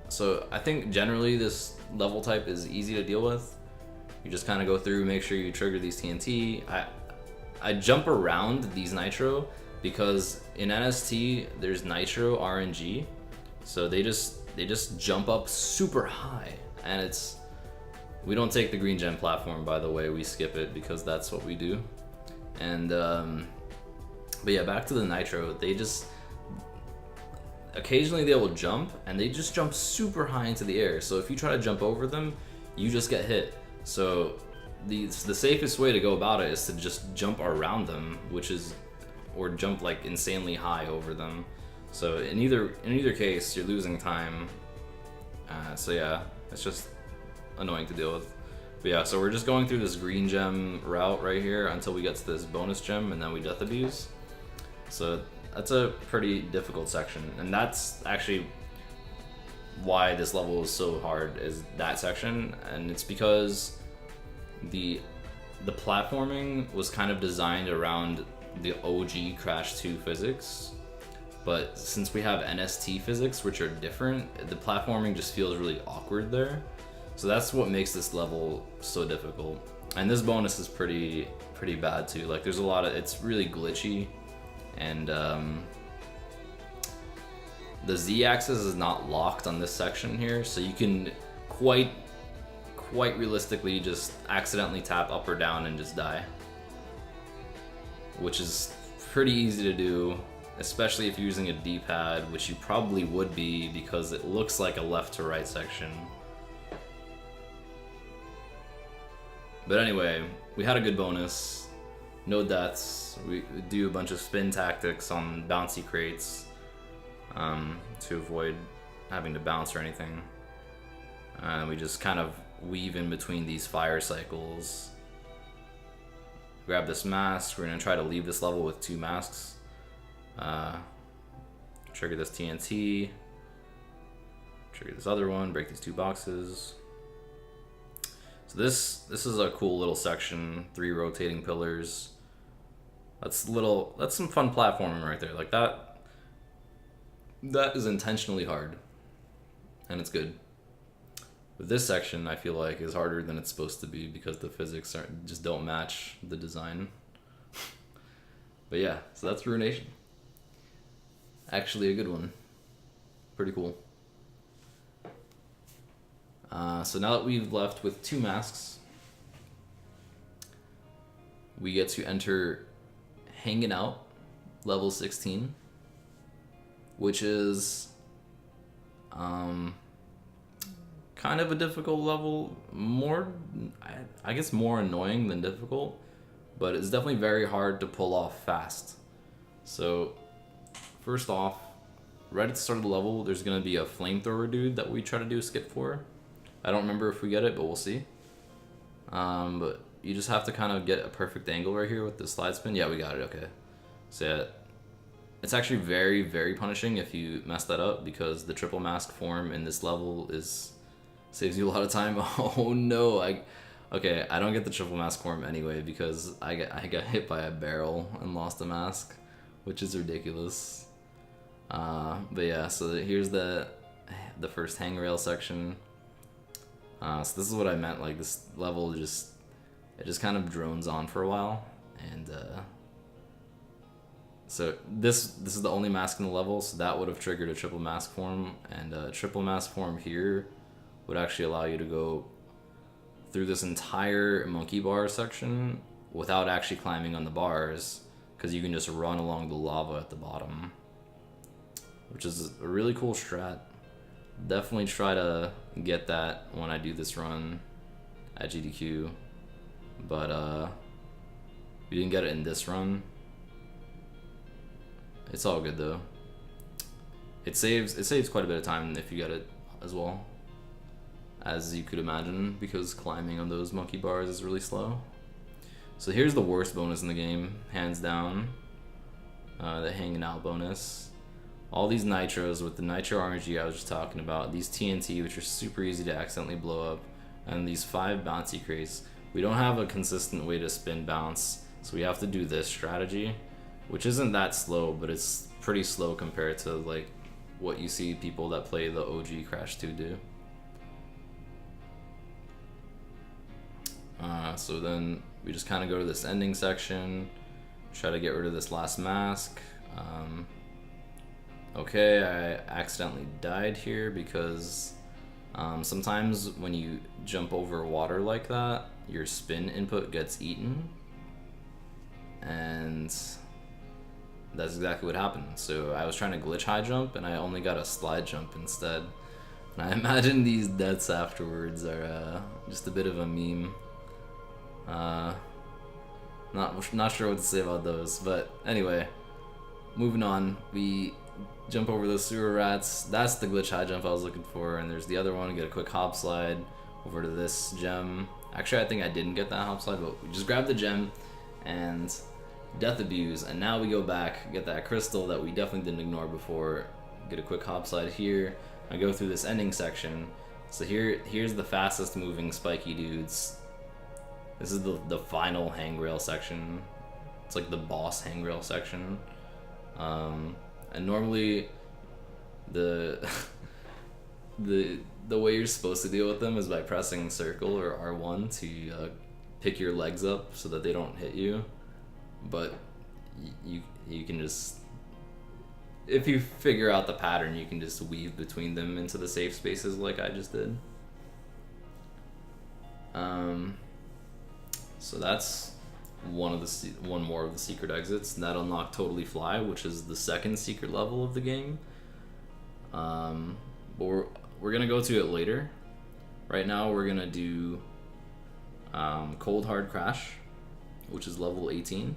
So I think generally this level type is easy to deal with. You just kind of go through, make sure you trigger these TNT. I jump around these nitro because in NST there's nitro RNG, so they just jump up super high, and we don't take the green gem platform, by the way. We skip it because that's what we do. And but yeah, back to the nitro. Occasionally they will jump, and they just jump super high into the air. So if you try to jump over them, you just get hit. So the safest way to go about it is to just jump around them, or jump like insanely high over them. So in either case, you're losing time. So yeah, it's just annoying to deal with. But yeah, so we're just going through this green gem route right here until we get to this bonus gem, and then we death abuse. So that's a pretty difficult section, and that's actually why this level is so hard, is that section. And it's because the platforming was kind of designed around the OG Crash 2 physics, but since we have NST physics, which are different, the platforming just feels really awkward there. So that's what makes this level so difficult. And this bonus is pretty bad too. Like there's a lot of, it's really glitchy. And the Z-axis is not locked on this section here, so you can quite realistically just accidentally tap up or down and just die, which is pretty easy to do, especially if you're using a D-pad, which you probably would be because it looks like a left to right section. But anyway, we had a good bonus. No deaths. We do a bunch of spin tactics on bouncy crates to avoid having to bounce or anything. We just kind of weave in between these fire cycles. Grab this mask. We're gonna try to leave this level with 2 masks. Trigger this TNT. Trigger this other one. Break these 2 boxes. So this is a cool little section. 3 rotating pillars. That's some fun platforming right there. Like that is intentionally hard, and it's good. But this section I feel like is harder than it's supposed to be because the physics just don't match the design. But yeah, so that's Ruination. Actually a good one. Pretty cool. So now that we've left with 2 masks, we get to enter Hanging Out, level 16, which is kind of a difficult level, I guess more annoying than difficult, but it's definitely very hard to pull off fast. So first off, right at the start of the level, there's going to be a flamethrower dude that we try to do a skip for. I don't remember if we get it, but we'll see. But you just have to kind of get a perfect angle right here with the slide spin. Yeah, we got it, okay. So yeah, it's actually very, very punishing if you mess that up, because the triple mask form in this level saves you a lot of time. Oh no, I don't get the triple mask form anyway because I got hit by a barrel and lost a mask, which is ridiculous. But yeah, so here's the the first hangrail section. So this is what I meant, like this level it just kind of drones on for a while, and so this is the only mask in the level, so that would have triggered a triple mask form, and a triple mask form here would actually allow you to go through this entire monkey bar section without actually climbing on the bars, because you can just run along the lava at the bottom, which is a really cool strat. Definitely try to get that when I do this run at GDQ, but we didn't get it in this run. It's all good though. It saves quite a bit of time if you get it as well, as you could imagine, because climbing on those monkey bars is really slow. So here's the worst bonus in the game, hands down, the hanging out bonus. All these nitros with the nitro RNG I was just talking about, these TNT which are super easy to accidentally blow up, and these 5 bouncy crates. We don't have a consistent way to spin bounce, so we have to do this strategy, which isn't that slow, but it's pretty slow compared to like what you see people that play the OG Crash 2 do. So then we just kind of go to this ending section, try to get rid of this last mask. Okay, I accidentally died here because sometimes when you jump over water like that, your spin input gets eaten, and that's exactly what happened. So I was trying to glitch high jump and I only got a slide jump instead. And I imagine these deaths afterwards are just a bit of a meme. Not sure what to say about those, but anyway, moving on. We jump over those sewer rats. That's the glitch high jump I was looking for, and there's the other one. Get a quick hop slide over to this gem. Actually, I think I didn't get that hop slide, but we just grabbed the gem and death abuse, and now we go back, get that crystal that we definitely didn't ignore before, get a quick hop slide here. I go through this ending section. So here's the fastest moving spiky dudes. This is the final hangrail section. It's like the boss hangrail section. And normally the way you're supposed to deal with them is by pressing circle or R1 to pick your legs up so that they don't hit you. But you can just, if you figure out the pattern, you can just weave between them into the safe spaces like I just did. So that's one more of the secret exits that unlock Totally Fly, which is the second secret level of the game. But we're gonna go to it later. Right now we're gonna do Cold Hard Crash, which is level 18.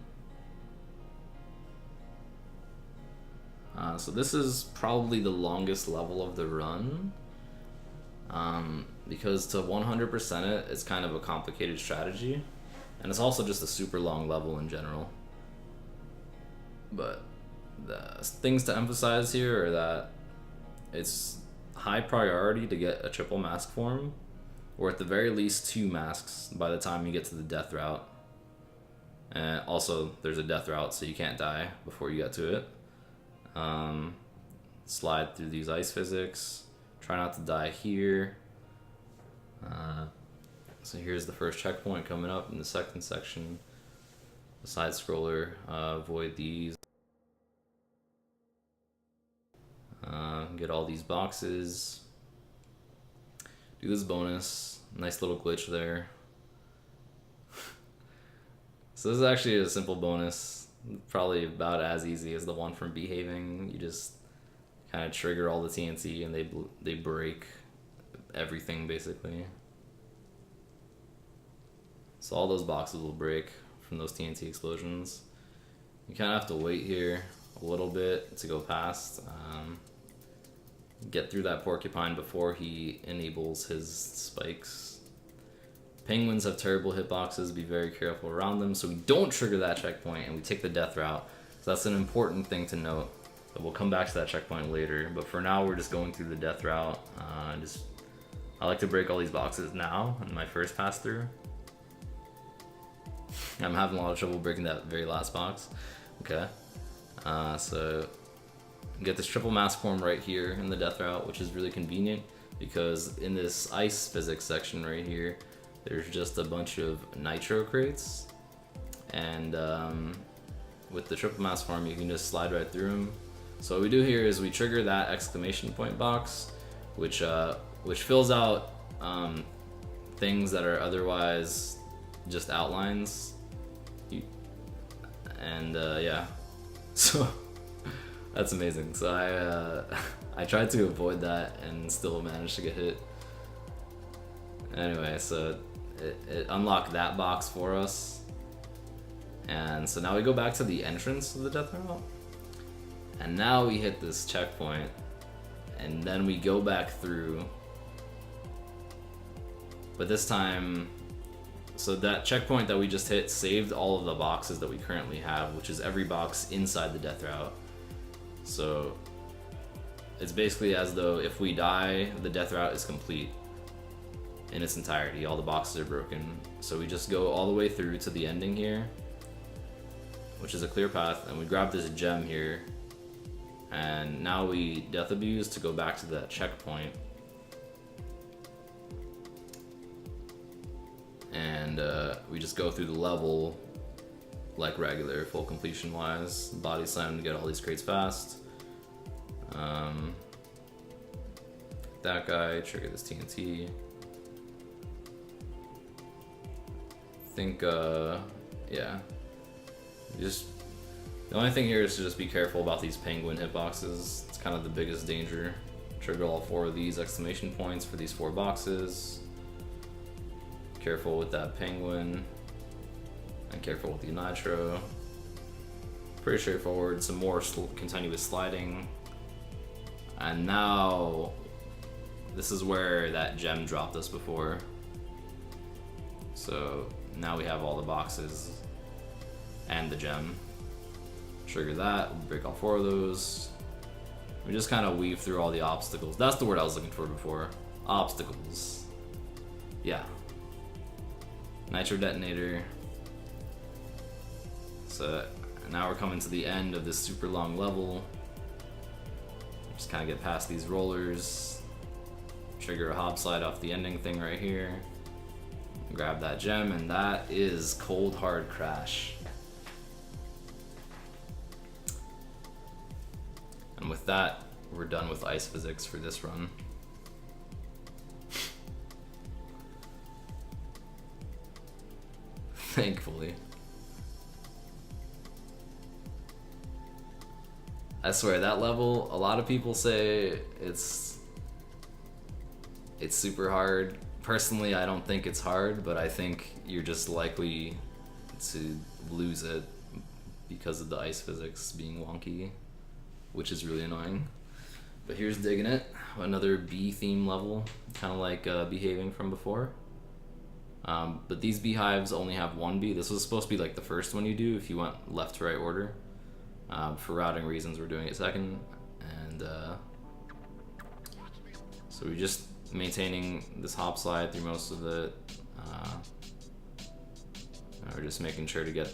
So this is probably the longest level of the run, because to 100% it, it's kind of a complicated strategy, and it's also just a super long level in general. But the things to emphasize here are that it's high priority to get a triple mask form, or at the very least 2 masks by the time you get to the death route. And also there's a death route, so you can't die before you get to it. Slide through these ice physics, try not to die here. So here's the first checkpoint coming up in the second section. The side scroller, avoid these. Get all these boxes. Do this bonus. Nice little glitch there. So this is actually a simple bonus. Probably about as easy as the one from Behaving. You just kind of trigger all the TNT and they break everything basically. So all those boxes will break from those TNT explosions. You kind of have to wait here a little bit to go past. Get through that porcupine before he enables his spikes. Penguins have terrible hitboxes, be very careful around them, so we don't trigger that checkpoint and we take the death route. So that's an important thing to note. But we'll come back to that checkpoint later, but for now we're just going through the death route. I like to break all these boxes now in my first pass through. I'm having a lot of trouble breaking that very last box. Okay, so get this triple mask form right here in the death route, which is really convenient because in this ice physics section right here, there's just a bunch of nitro crates, and with the triple mask form, you can just slide right through them. So what we do here is we trigger that exclamation point box, which fills out things that are otherwise just outlines. And yeah, so that's amazing. So I tried to avoid that and still managed to get hit. Anyway, so it unlocked that box for us. And so now we go back to the entrance of the death route. And now we hit this checkpoint. And then we go back through. But this time, so that checkpoint that we just hit saved all of the boxes that we currently have, which is every box inside the death route. So it's basically as though if we die, the death route is complete in its entirety. All the boxes are broken. So we just go all the way through to the ending here, which is a clear path, and we grab this gem here, and now we death abuse to go back to that checkpoint. And we just go through the level like regular, full completion wise. Body slam to get all these crates fast. That guy, trigger this TNT. I think, yeah. The only thing here is to just be careful about these penguin hitboxes. It's kind of the biggest danger. Trigger all 4 of these exclamation points for these 4 boxes. Careful with that penguin. And careful with the nitro. Pretty straightforward. Some more continuous sliding. And now, this is where that gem dropped us before. So now we have all the boxes and the gem. Trigger that, we'll break all 4 of those. We just kind of weave through all the obstacles. That's the word I was looking for before. Obstacles. Yeah. Nitro detonator. So now we're coming to the end of this super long level. Just kind of get past these rollers. Trigger a hop slide off the ending thing right here. Grab that gem, and that is Cold Hard Crash. And with that, we're done with ice physics for this run. Thankfully. I swear, that level, a lot of people say it's super hard. Personally, I don't think it's hard, but I think you're just likely to lose it because of the ice physics being wonky, which is really annoying. But here's digging it. Another bee theme level, kind of like behaving from before. But these beehives only have 1 bee. This was supposed to be like the first one you do if you went left to right order. For routing reasons, we're doing it second. And so we're just maintaining this hop slide through most of it. We're just making sure to get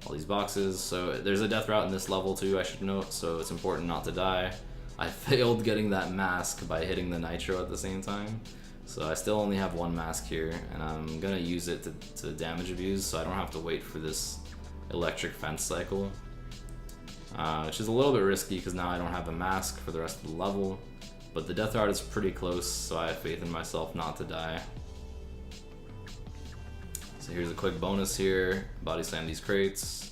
all these boxes. So there's a death route in this level too, I should note, so it's important not to die. I failed getting that mask by hitting the nitro at the same time. So I still only have 1 mask here, and I'm gonna use it to damage abuse so I don't have to wait for this electric fence cycle. Which is a little bit risky because now I don't have a mask for the rest of the level. But the death route is pretty close, so I have faith in myself not to die. So here's a quick bonus here. Body slam these crates.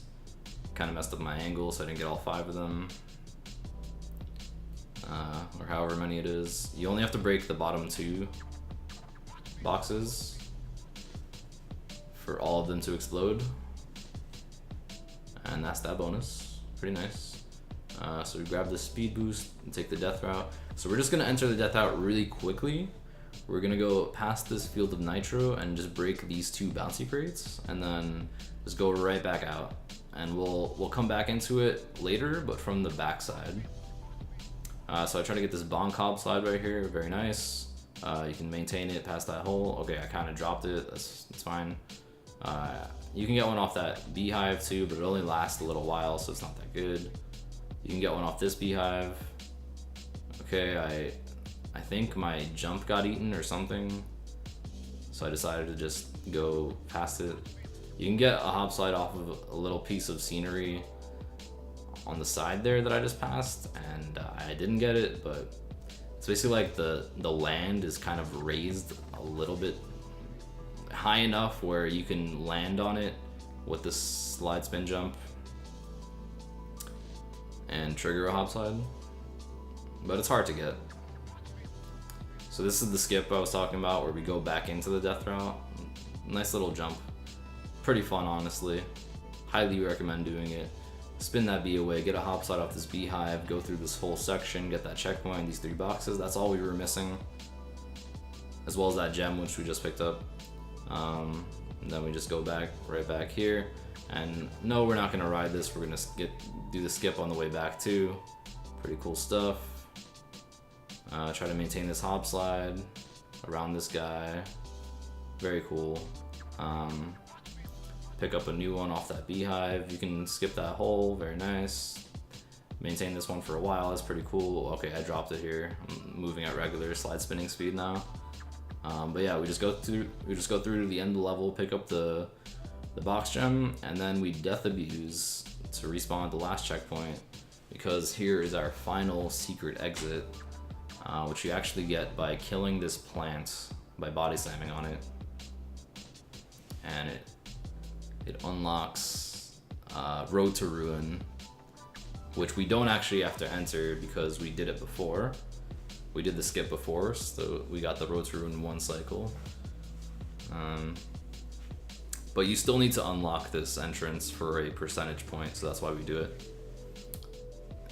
Kind of messed up my angle, so I didn't get all 5 of them. Or however many it is. You only have to break the bottom 2 boxes for all of them to explode. And that's that bonus. Pretty nice. So we grab the speed boost and take the death route. So we're just gonna enter the death route really quickly. We're gonna go past this field of nitro and just break these 2 bouncy crates, and then just go right back out. And we'll come back into it later, but from the back side. So I try to get this bonk hop slide right here, very nice. You can maintain it past that hole. Okay, I kind of dropped it, that's fine. You can get one off that beehive too, but it only lasts a little while, so it's not that good. You can get one off this beehive. Okay, I think my jump got eaten or something, so I decided to just go past it. You can get a hop slide off of a little piece of scenery on the side there that I just passed, and I didn't get it, but it's basically like the land is kind of raised a little bit high enough where you can land on it with this slide spin jump and trigger a hop slide, but it's hard to get. So this is the skip I was talking about, where we go back into the death route. Nice little jump, pretty fun, honestly. Highly recommend doing it. Spin that bee away, get a hop slide off this beehive, go through this whole section, get that checkpoint, these 3 boxes. That's all we were missing, as well as that gem which we just picked up. And then we just go back, right back here. And no, we're not gonna ride this. We're gonna do the skip on the way back too. Pretty cool stuff. Try to maintain this hop slide around this guy. Very cool. Pick up a new one off that beehive. You can skip that hole, very nice. Maintain this one for a while, that's pretty cool. Okay, I dropped it here. I'm moving at regular slide spinning speed now. But yeah, we just go through to the end of the level, pick up the box gem, and then we death abuse to respawn at the last checkpoint, because here is our final secret exit, which you actually get by killing this plant by body slamming on it, and it unlocks Road to Ruin, which we don't actually have to enter because we did it before. We did the skip before, so we got the Road to Ruin 1 cycle. But you still need to unlock this entrance for a percentage point, so that's why we do it.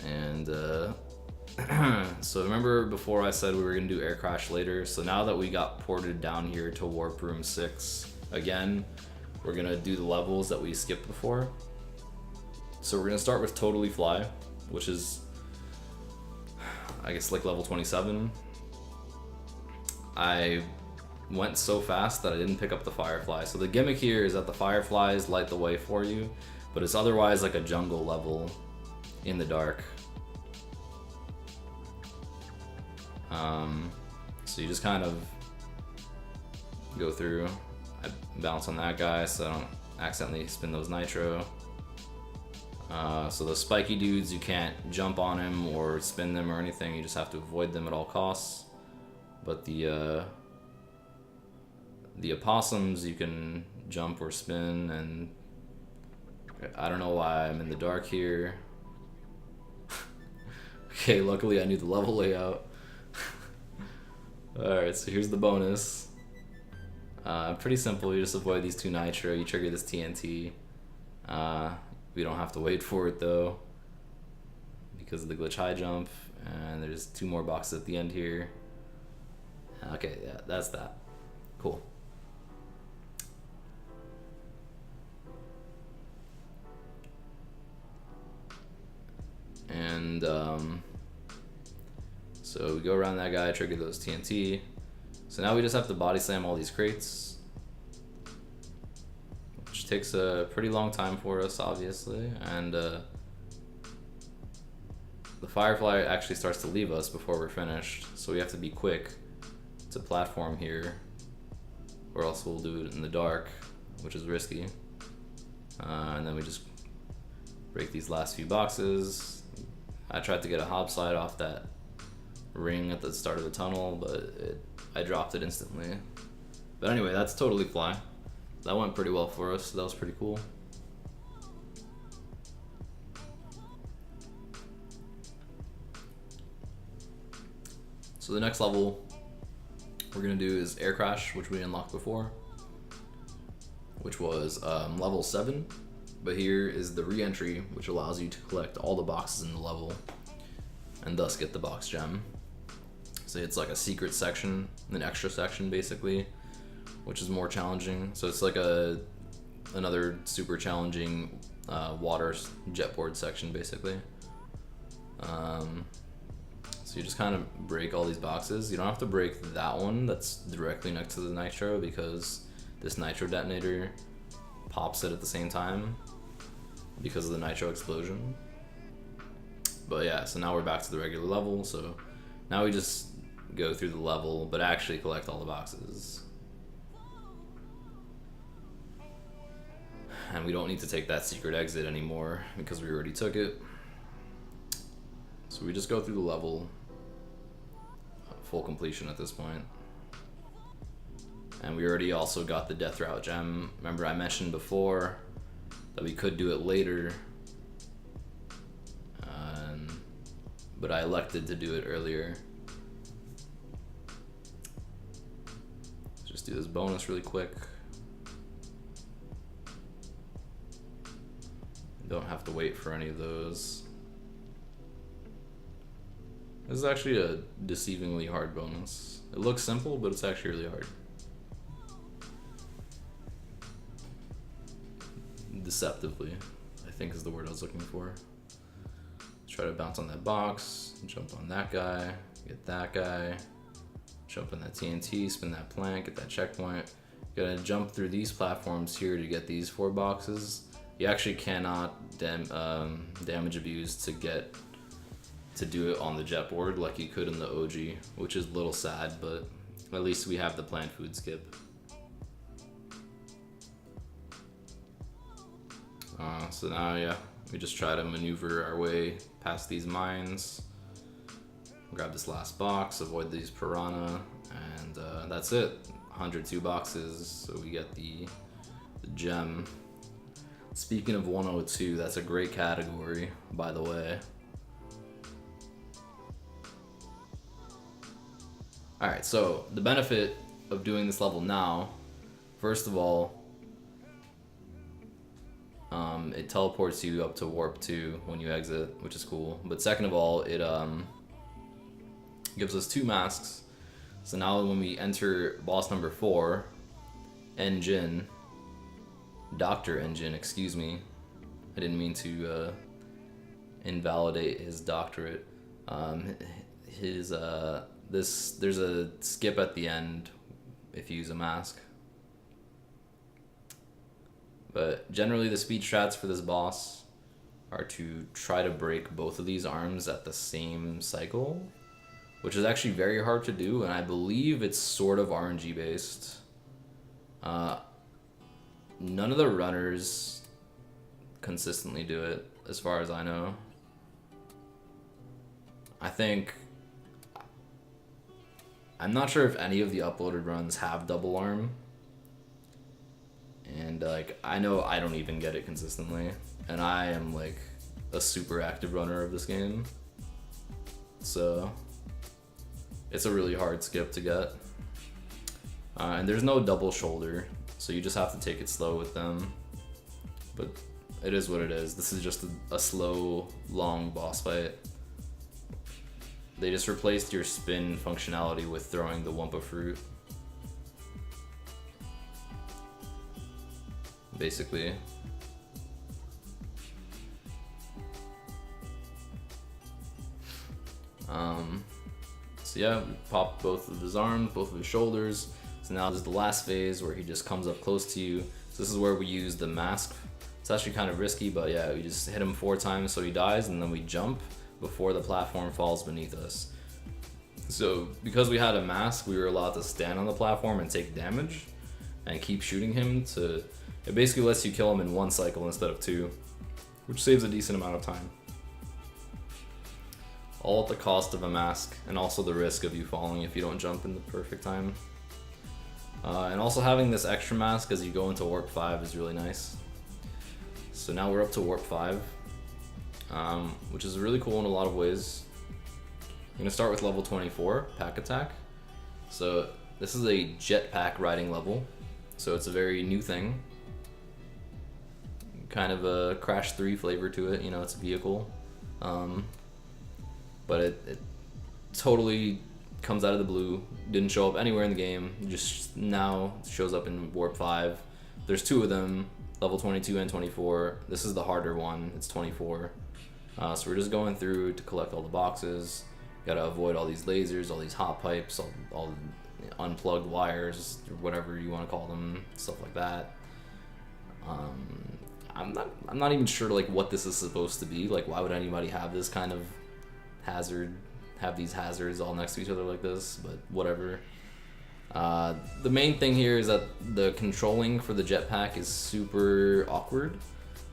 And so remember before I said we were gonna do air crash later, so now that we got ported down here to Warp Room 6 again, we're gonna do the levels that we skipped before. So we're gonna start with Totally Fly, which is, I guess, like level 27. I went so fast that I didn't pick up the Firefly. So the gimmick here is that the Fireflies light the way for you, but it's otherwise like a jungle level in the dark. So you just kind of go through. I bounce on that guy so I don't accidentally spin those nitro. So those spiky dudes, you can't jump on them or spin them or anything, you just have to avoid them at all costs. But the opossums you can jump or spin, and I don't know why I'm in the dark here. Okay, luckily I knew the level layout. Alright, so here's the bonus. Pretty simple, you just avoid these 2 nitro, you trigger this TNT. We don't have to wait for it though, because of the glitch high jump, and there's 2 more boxes at the end here. Okay, yeah, that's that. Cool. And so we go around that guy, trigger those TNT. So now we just have to body slam all these crates, which takes a pretty long time for us, obviously. And the Firefly actually starts to leave us before we're finished, so we have to be quick to platform here, or else we'll do it in the dark, which is risky. And then we just break these last few boxes. I tried to get a hop slide off that ring at the start of the tunnel, but I dropped it instantly. But anyway, that's Totally Fly. That went pretty well for us, so that was pretty cool. So the next level we're gonna do is Air Crash, which we unlocked before, which was level 7. But here is the re-entry, which allows you to collect all the boxes in the level and thus get the box gem. So it's like a secret section, an extra section basically, which is more challenging. So it's like another super challenging water jetboard section basically. So you just kind of break all these boxes. You don't have to break that one that's directly next to the nitro, because this nitro detonator pops it at the same time because of the nitro explosion. But yeah, so now we're back to the regular level. So now we just go through the level, but actually collect all the boxes. And we don't need to take that secret exit anymore because we already took it. So we just go through the level, full completion at this point. And we already also got the Death Route gem. Remember I mentioned before that we could do it later, but I elected to do it earlier. Let's just do this bonus really quick. Don't have to wait for any of those. This is actually a deceivingly hard bonus. It looks simple, but it's actually really hard. Deceptively, I think is the word I was looking for. Try to bounce on that box, jump on that guy, get that guy, jump on that TNT, spin that plank, get that checkpoint. You're gonna jump through these platforms here to get these 4 boxes. You actually cannot damage abuse to do it on the jet board like you could in the OG, which is a little sad, but at least we have the plant food skip. So now, yeah, we just try to maneuver our way past these mines, grab this last box, avoid these piranha, and that's it. 102 boxes, so we get the gem. Speaking of 102, that's a great category, by the way. Alright, so the benefit of doing this level now, first of all, it teleports you up to Warp 2 when you exit, which is cool. But second of all, it gives us 2 masks. So now when we enter boss number 4, Dr. Engine, excuse me. I didn't mean to invalidate his doctorate. There's a skip at the end if you use a mask. But generally the speed strats for this boss are to try to break both of these arms at the same cycle, which is actually very hard to do, and I believe it's sort of RNG based. None of the runners consistently do it, as far as I know. I'm not sure if any of the uploaded runs have double arm. And like, I know I don't even get it consistently, and I am like a super active runner of this game. So it's a really hard skip to get. And there's no double shoulder, so you just have to take it slow with them. But it is what it is. This is just a slow, long boss fight. They just replaced your spin functionality with throwing the Wumpa fruit, basically. So yeah, we pop both of his arms, both of his shoulders. So now this is the last phase where he just comes up close to you. So this is where we use the mask. It's actually kind of risky, but yeah, we just hit him 4 times so he dies, and then we jump before the platform falls beneath us. So because we had a mask, we were allowed to stand on the platform and take damage and keep shooting him to... It basically lets you kill him in 1 cycle instead of 2, which saves a decent amount of time. All at the cost of a mask, and also the risk of you falling if you don't jump in the perfect time. And also having this extra mask as you go into Warp 5 is really nice. So now we're up to Warp 5, which is really cool in a lot of ways. I'm gonna start with level 24, Pack Attack. So this is a jetpack riding level, so it's a very new thing. Kind of a Crash 3 flavor to it, you know, it's a vehicle. But it totally comes out of the blue, didn't show up anywhere in the game, just now shows up in Warp 5. There's 2 of them, level 22 and 24. This is the harder one, it's 24. So we're just going through to collect all the boxes. Gotta avoid all these lasers, all these hot pipes, all the unplugged wires, or whatever you want to call them, stuff like that. I'm not even sure like what this is supposed to be. Like, why would anybody have this kind of hazard, have these hazards all next to each other like this? But whatever. The main thing here is that the controlling for the jetpack is super awkward.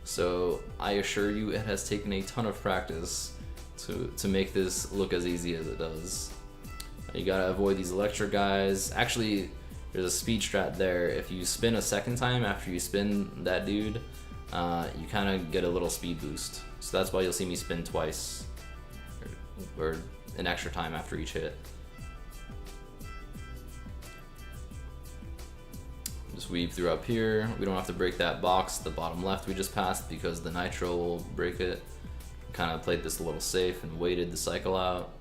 So I assure you, it has taken a ton of practice to make this look as easy as it does. You gotta avoid these electric guys. Actually, there's a speed strat there. If you spin a second time after you spin that dude, you kind of get a little speed boost. So that's why you'll see me spin twice, or an extra time after each hit. Just weave through up here. We don't have to break that box, the bottom left we just passed, because the nitro will break it. Kind of played this a little safe and waited the cycle out.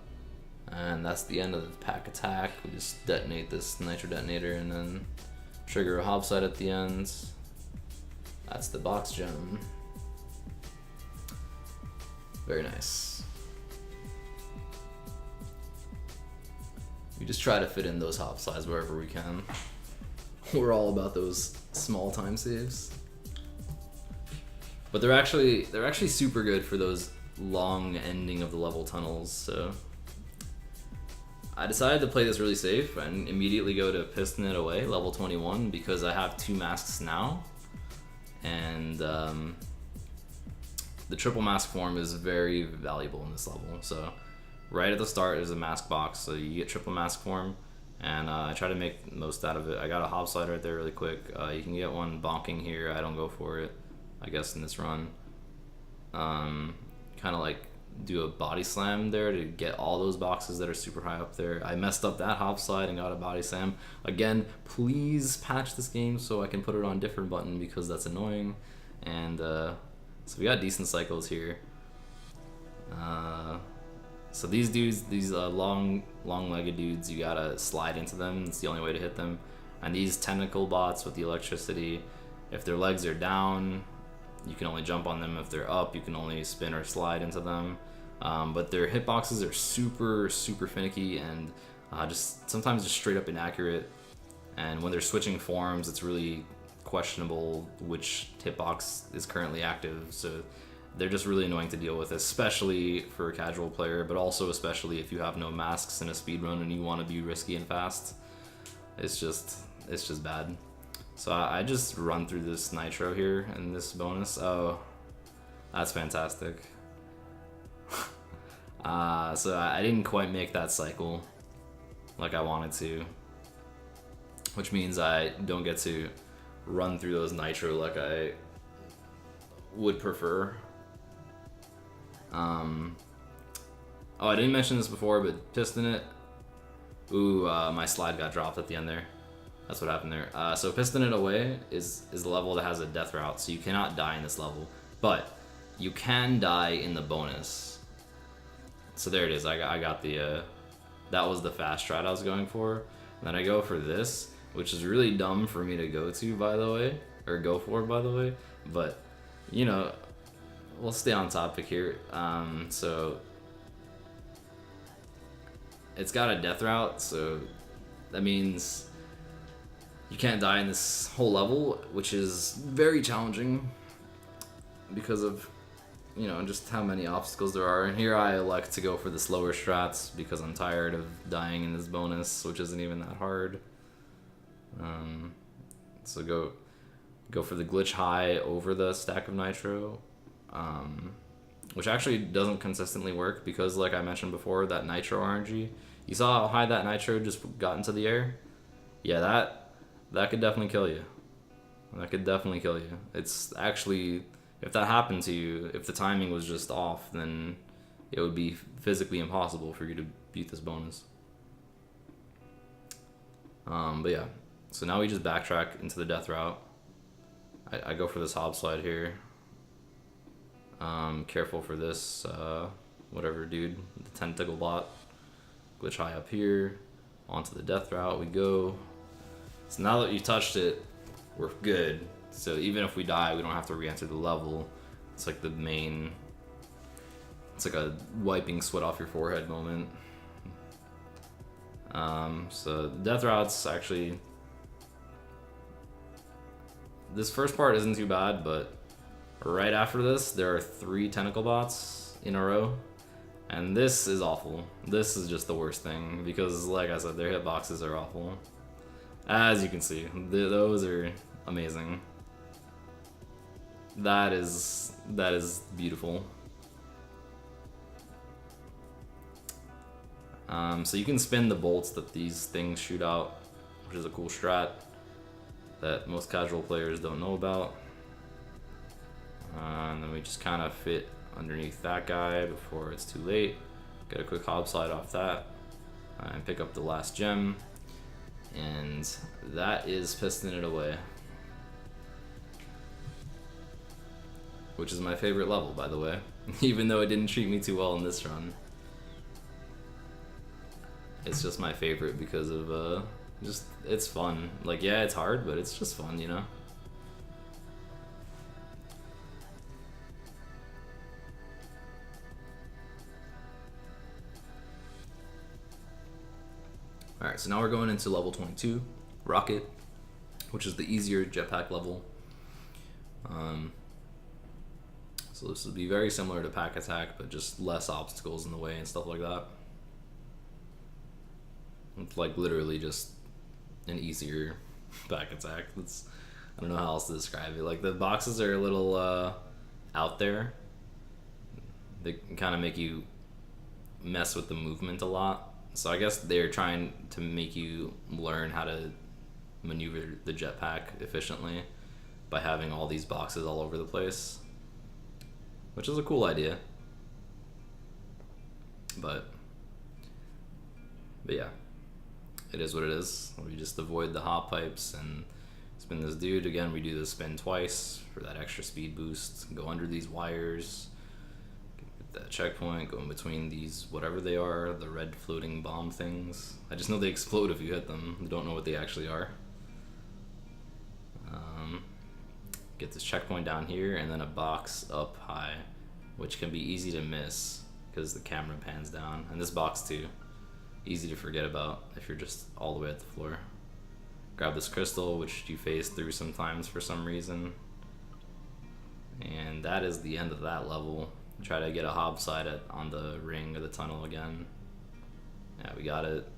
And that's the end of the pack attack. We just detonate this nitro detonator and then trigger a hopside at the end. That's the box gem. Very nice. We just try to fit in those hopsides wherever we can. We're all about those small time saves. But they're actually super good for those long ending of the level tunnels, so I decided to play this really safe and immediately go to piston it away, level 21, because I have 2 masks now. And the triple mask form is very valuable in this level. So right at the start is a mask box, so you get triple mask form, and I try to make the most out of it. I got a hopside right there really quick. You can get one bonking here. I don't go for it, I guess, in this run. Kind of like do a body slam there to get all those boxes that are super high up there. I messed up that hopside and got a body slam. Again, please patch this game so I can put it on different button, because that's annoying. And so we got decent cycles here. So these dudes, these long-legged dudes, you gotta slide into them. It's the only way to hit them. And these tentacle bots with the electricity, if their legs are down, you can only jump on them. If they're up, you can only spin or slide into them. But their hitboxes are super finicky and just sometimes just straight up inaccurate. And when they're switching forms, it's really questionable which hitbox is currently active. So they're just really annoying to deal with, especially for a casual player, but also especially if you have no masks in a speedrun and you want to be risky and fast. It's just bad. So I just run through this nitro here and this bonus. Oh, that's fantastic. So I didn't quite make that cycle like I wanted to, which means I don't get to run through those nitro like I would prefer. Oh, I didn't mention this before, but piston it. Ooh, my slide got dropped at the end there. That's what happened there. So piston it away is the level that has a death route, so you cannot die in this level, but you can die in the bonus. So there it is. I got the that was the fast strat I was going for. And then I go for this, which is really dumb for me to go to, by the way, or go for, by the way. But you know, we'll stay on topic here. So it's got a death route, so that means you can't die in this whole level, which is very challenging because of, you know, just how many obstacles there are. And here I elect to go for the slower strats because I'm tired of dying in this bonus, which isn't even that hard. So go for the glitch high over the stack of nitro, which actually doesn't consistently work because, like I mentioned before, that nitro RNG, you saw how high that nitro just got into the air? Yeah, that could definitely kill you. That could definitely kill you. It's actually, if that happened to you, if the timing was just off, then it would be physically impossible for you to beat this bonus. But yeah, so now we just backtrack into the death route. I go for this hopslide here. Careful for this, whatever dude, the tentacle bot. Glitch high up here, onto the death route we go. So now that you touched it, we're good. So even if we die, we don't have to re-enter the level. It's like the main, it's like a wiping sweat off your forehead moment. So the death route's actually, this first part isn't too bad, but Right after this, there are 3 tentacle bots in a row. And this is awful. This is just the worst thing because, like I said, their hitboxes are awful. As you can see, those are amazing. That is beautiful. So you can spin the bolts that these things shoot out, which is a cool strat that most casual players don't know about. And then we just kind of fit underneath that guy before it's too late. Get a quick hob slide off that and pick up the last gem. And that is piston it away. Which is my favorite level, by the way. Even though it didn't treat me too well in this run. It's just my favorite because of, just, it's fun. Like, yeah, it's hard, but it's just fun, you know? Alright, so now we're going into level 22, Rocket, which is the easier jetpack level. So this will be very similar to Pack Attack, but just less obstacles in the way and stuff like that. It's like literally just an easier Pack Attack. I don't know how else to describe it. Like the boxes are a little out there. They kind of make you mess with the movement a lot. So I guess they're trying to make you learn how to maneuver the jetpack efficiently by having all these boxes all over the place, which is a cool idea. But yeah, it is what it is. We just avoid the hop pipes and spin this dude. Again, we do the spin twice for that extra speed boost. Go under these wires. That checkpoint, go in between these, whatever they are, the red floating bomb things. I just know they explode if you hit them. I don't know what they actually are. Get this checkpoint down here, and then a box up high, which can be easy to miss because the camera pans down. And this box too, easy to forget about if you're just all the way at the floor. Grab this crystal, which you phase through sometimes for some reason. And that is the end of that level. Try to get a hob side on the ring or the tunnel again. Yeah, we got it.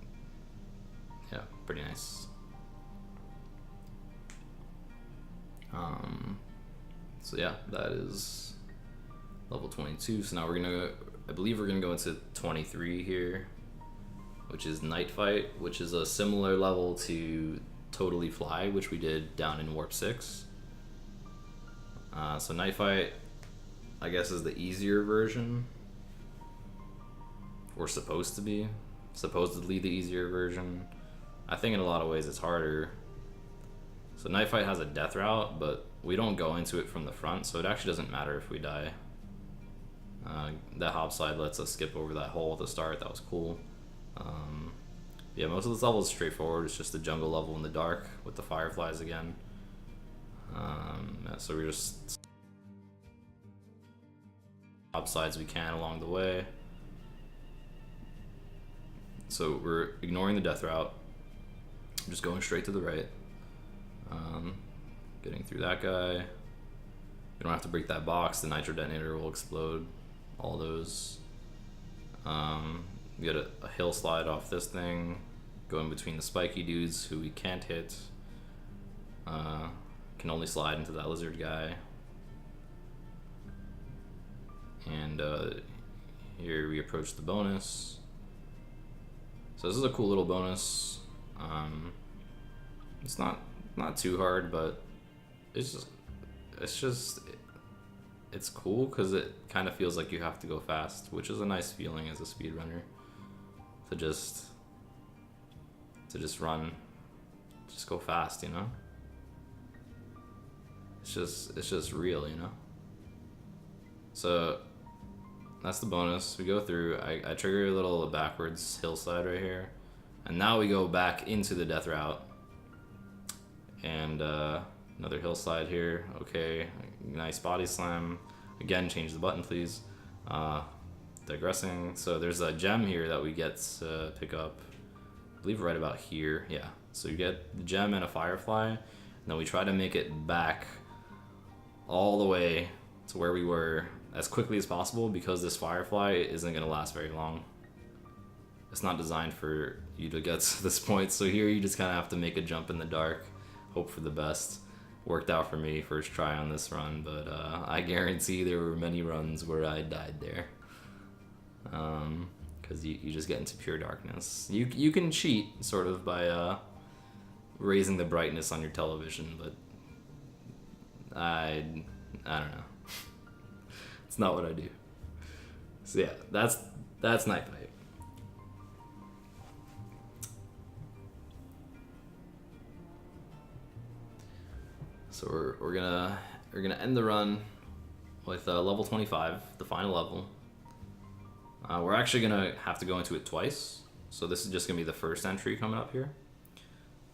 Yeah, pretty nice. So yeah, that is level 22. So now I believe we're gonna go into 23 here, which is Night Fight, which is a similar level to Totally Fly, which we did down in Warp 6. So Night Fight, I guess, is the easier version, or supposedly the easier version. I think in a lot of ways it's harder. So Night Fight has a death route, but we don't go into it from the front, so it actually doesn't matter if we die. That hop slide lets us skip over that hole at the start. That was cool. Yeah, most of this level is straightforward. It's just a jungle level in the dark with the fireflies again. Yeah, so we're just hop sides we can along the way. So we're ignoring the death route. I'm just going straight to the right. Getting through that guy. We don't have to break that box. The nitro detonator will explode. All those. We get a hill slide off this thing. Go in between the spiky dudes who we can't hit. Can only slide into that lizard guy. And here we approach the bonus. So this is a cool little bonus. It's not too hard, but it's cool because it kind of feels like you have to go fast, which is a nice feeling as a speedrunner. To just run, just go fast, you know. It's just real, you know. So that's the bonus. We go through. I trigger a little backwards hillside right here, and now we go back into the death route. And another hillside here. Okay, nice body slam. Again, change the button, please. Digressing. So there's a gem here that we get to pick up. I believe right about here. Yeah. So you get the gem and a firefly. And then we try to make it back all the way to where we were as quickly as possible, because this Firefly isn't going to last very long. It's not designed for you to get to this point, so here you just kind of have to make a jump in the dark, hope for the best. Worked out for me first try on this run, but I guarantee there were many runs where I died there. Because you just get into pure darkness. You can cheat, sort of, by raising the brightness on your television, but I don't know. It's not what I do. So yeah, that's Night Fight. So we're gonna end the run with level 25, the final level. We're actually gonna have to go into it twice, so this is just gonna be the first entry coming up here.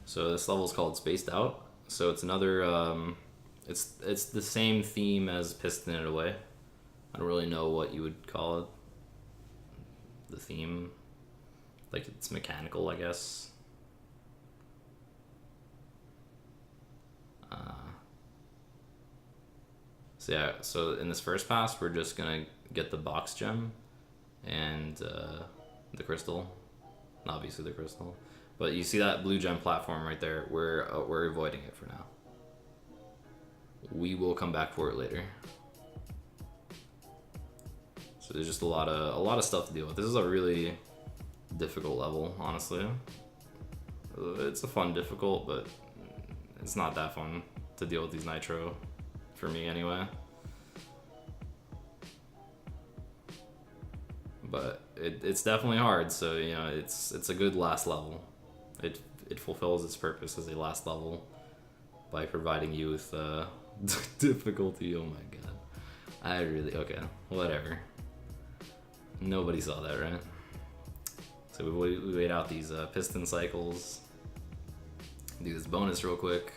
So this level is called Spaced Out. So it's another it's the same theme as Piston It Away. I don't really know what you would call it. The theme, like it's mechanical, I guess. So yeah, so in this first pass, we're just gonna get the box gem and the crystal, obviously the crystal. But you see that blue gem platform right there? We're avoiding it for now. We will come back for it later. So there's just a lot of stuff to deal with. This is a really difficult level, honestly. It's a fun difficult, but it's not that fun to deal with these nitro, for me anyway. But it's definitely hard, so you know it's a good last level. It fulfills its purpose as a last level by providing you with difficulty. Oh my god, okay, whatever. Nobody saw that, right? So we wait out these piston cycles. Do this bonus real quick.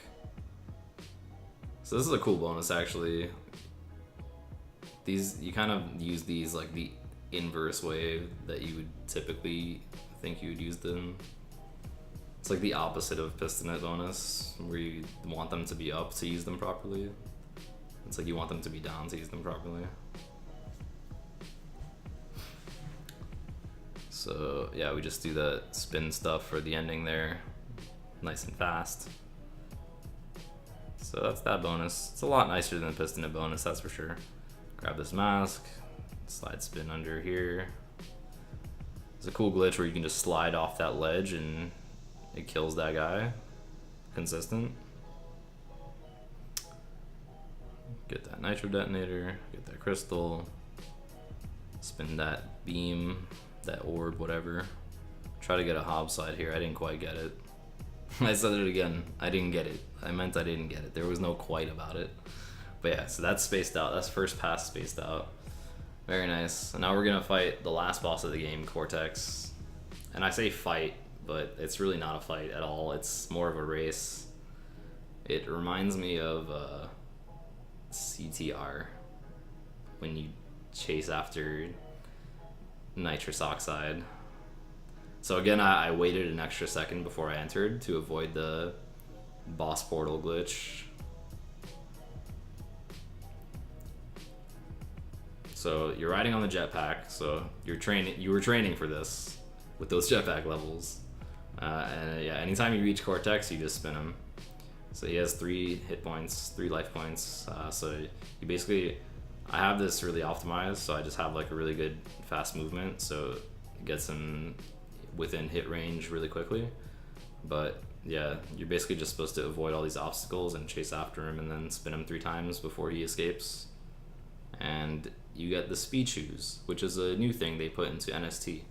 So this is a cool bonus, actually. You kind of use these like the inverse way that you would typically think you would use them. It's like the opposite of Piston It bonus, where you want them to be up to use them properly. It's like you want them to be down to use them properly. So yeah, we just do the spin stuff for the ending there, nice and fast. So that's that bonus. It's a lot nicer than the Piston It bonus, that's for sure. Grab this mask, slide spin under here. It's a cool glitch where you can just slide off that ledge and it kills that guy. Consistent. Get that nitro detonator, get that crystal, spin that beam, that orb, whatever. Try to get a Hob slide here. I didn't quite get it. I said it again. I didn't get it. I meant I didn't get it. There was no quite about it. But yeah, so that's Spaced Out. That's first pass Spaced Out. Very nice. And now we're gonna fight the last boss of the game, Cortex. And I say fight, but it's really not a fight at all. It's more of a race. It reminds me of CTR, when you chase after nitrous oxide. So again, I waited an extra second before I entered to avoid the boss portal glitch. So you're riding on the jetpack, so you were training for this with those jetpack levels. And yeah, anytime you reach Cortex, you just spin him. So he has 3 hit points, 3 life points. So you basically, I have this really optimized, so I just have like a really good fast movement, so it gets him within hit range really quickly. But yeah, you're basically just supposed to avoid all these obstacles and chase after him and then spin him 3 times before he escapes. And you get the speed shoes, which is a new thing they put into NST.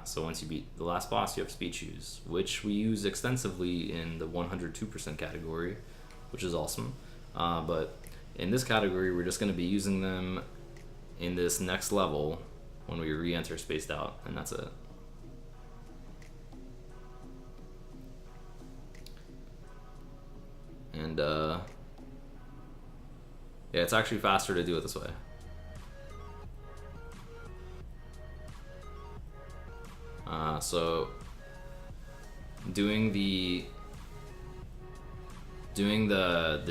So once you beat the last boss, you have speed shoes, which we use extensively in the 102% category, which is awesome. But in this category, we're just going to be using them in this next level when we re-enter Spaced Out, and that's it. And yeah, it's actually faster to do it this way. So doing the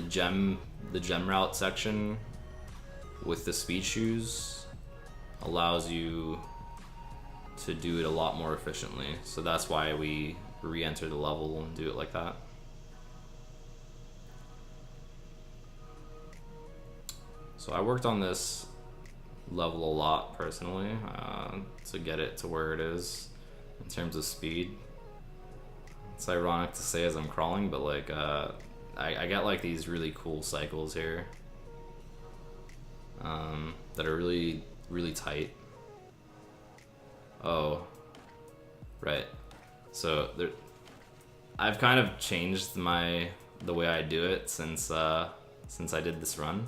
gem route section with the speed shoes allows you to do it a lot more efficiently. So that's why we re-enter the level and do it like that. So I worked on this level a lot personally to get it to where it is in terms of speed. It's ironic to say as I'm crawling, but like I get like these really cool cycles here that are really, really tight. Oh, right. So there, I've kind of changed the way I do it since I did this run.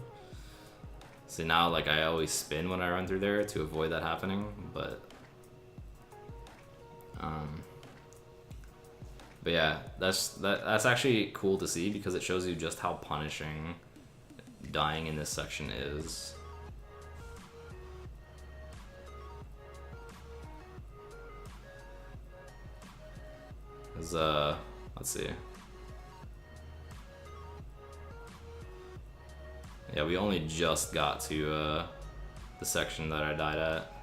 So now, like, I always spin when I run through there to avoid that happening, but yeah, that's actually cool to see because it shows you just how punishing dying in this section is. 'Cause, let's see. Yeah, we only just got to the section that I died at.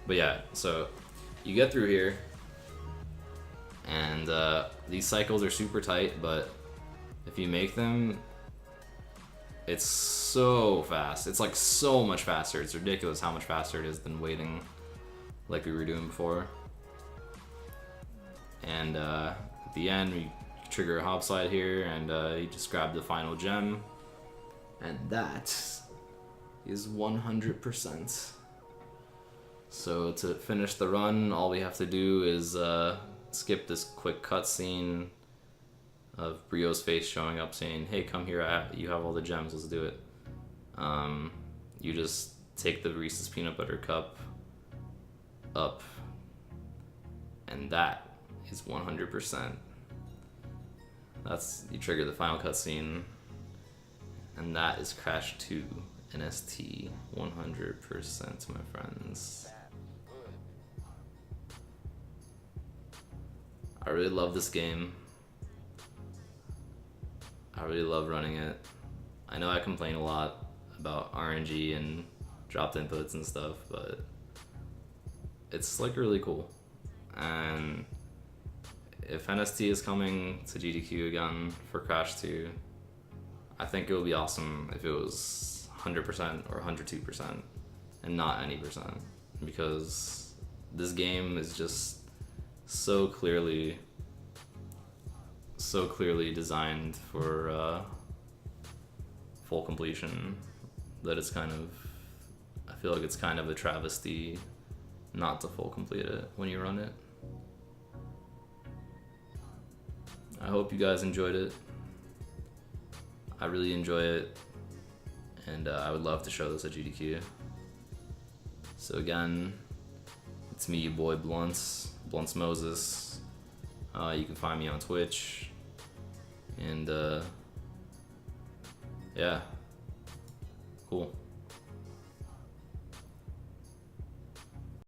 But yeah, so you get through here, and these cycles are super tight, but if you make them, it's so fast. It's like so much faster. It's ridiculous how much faster it is than waiting like we were doing before. And at the end, we trigger a hop slide here, and you just grab the final gem. And that is 100%. So to finish the run, all we have to do is skip this quick cutscene of Brio's face showing up saying, "Hey, come here, you have all the gems, let's do it." You just take the Reese's Peanut Butter Cup up, and that is 100%. You trigger the final cutscene. And that is Crash 2 NST 100%, my friends. I really love this game. I really love running it. I know I complain a lot about RNG and dropped inputs and stuff, but it's like really cool. And if NST is coming to GDQ again for Crash 2, I think it would be awesome if it was 100% or 102% and not any percent, because this game is just so clearly designed for full completion that it's kind of, I feel like it's kind of a travesty not to full complete it when you run it. I hope you guys enjoyed it. I really enjoy it, and I would love to show this at GDQ. So again, it's me, your boy Blunts Moses. You can find me on Twitch, and yeah, cool.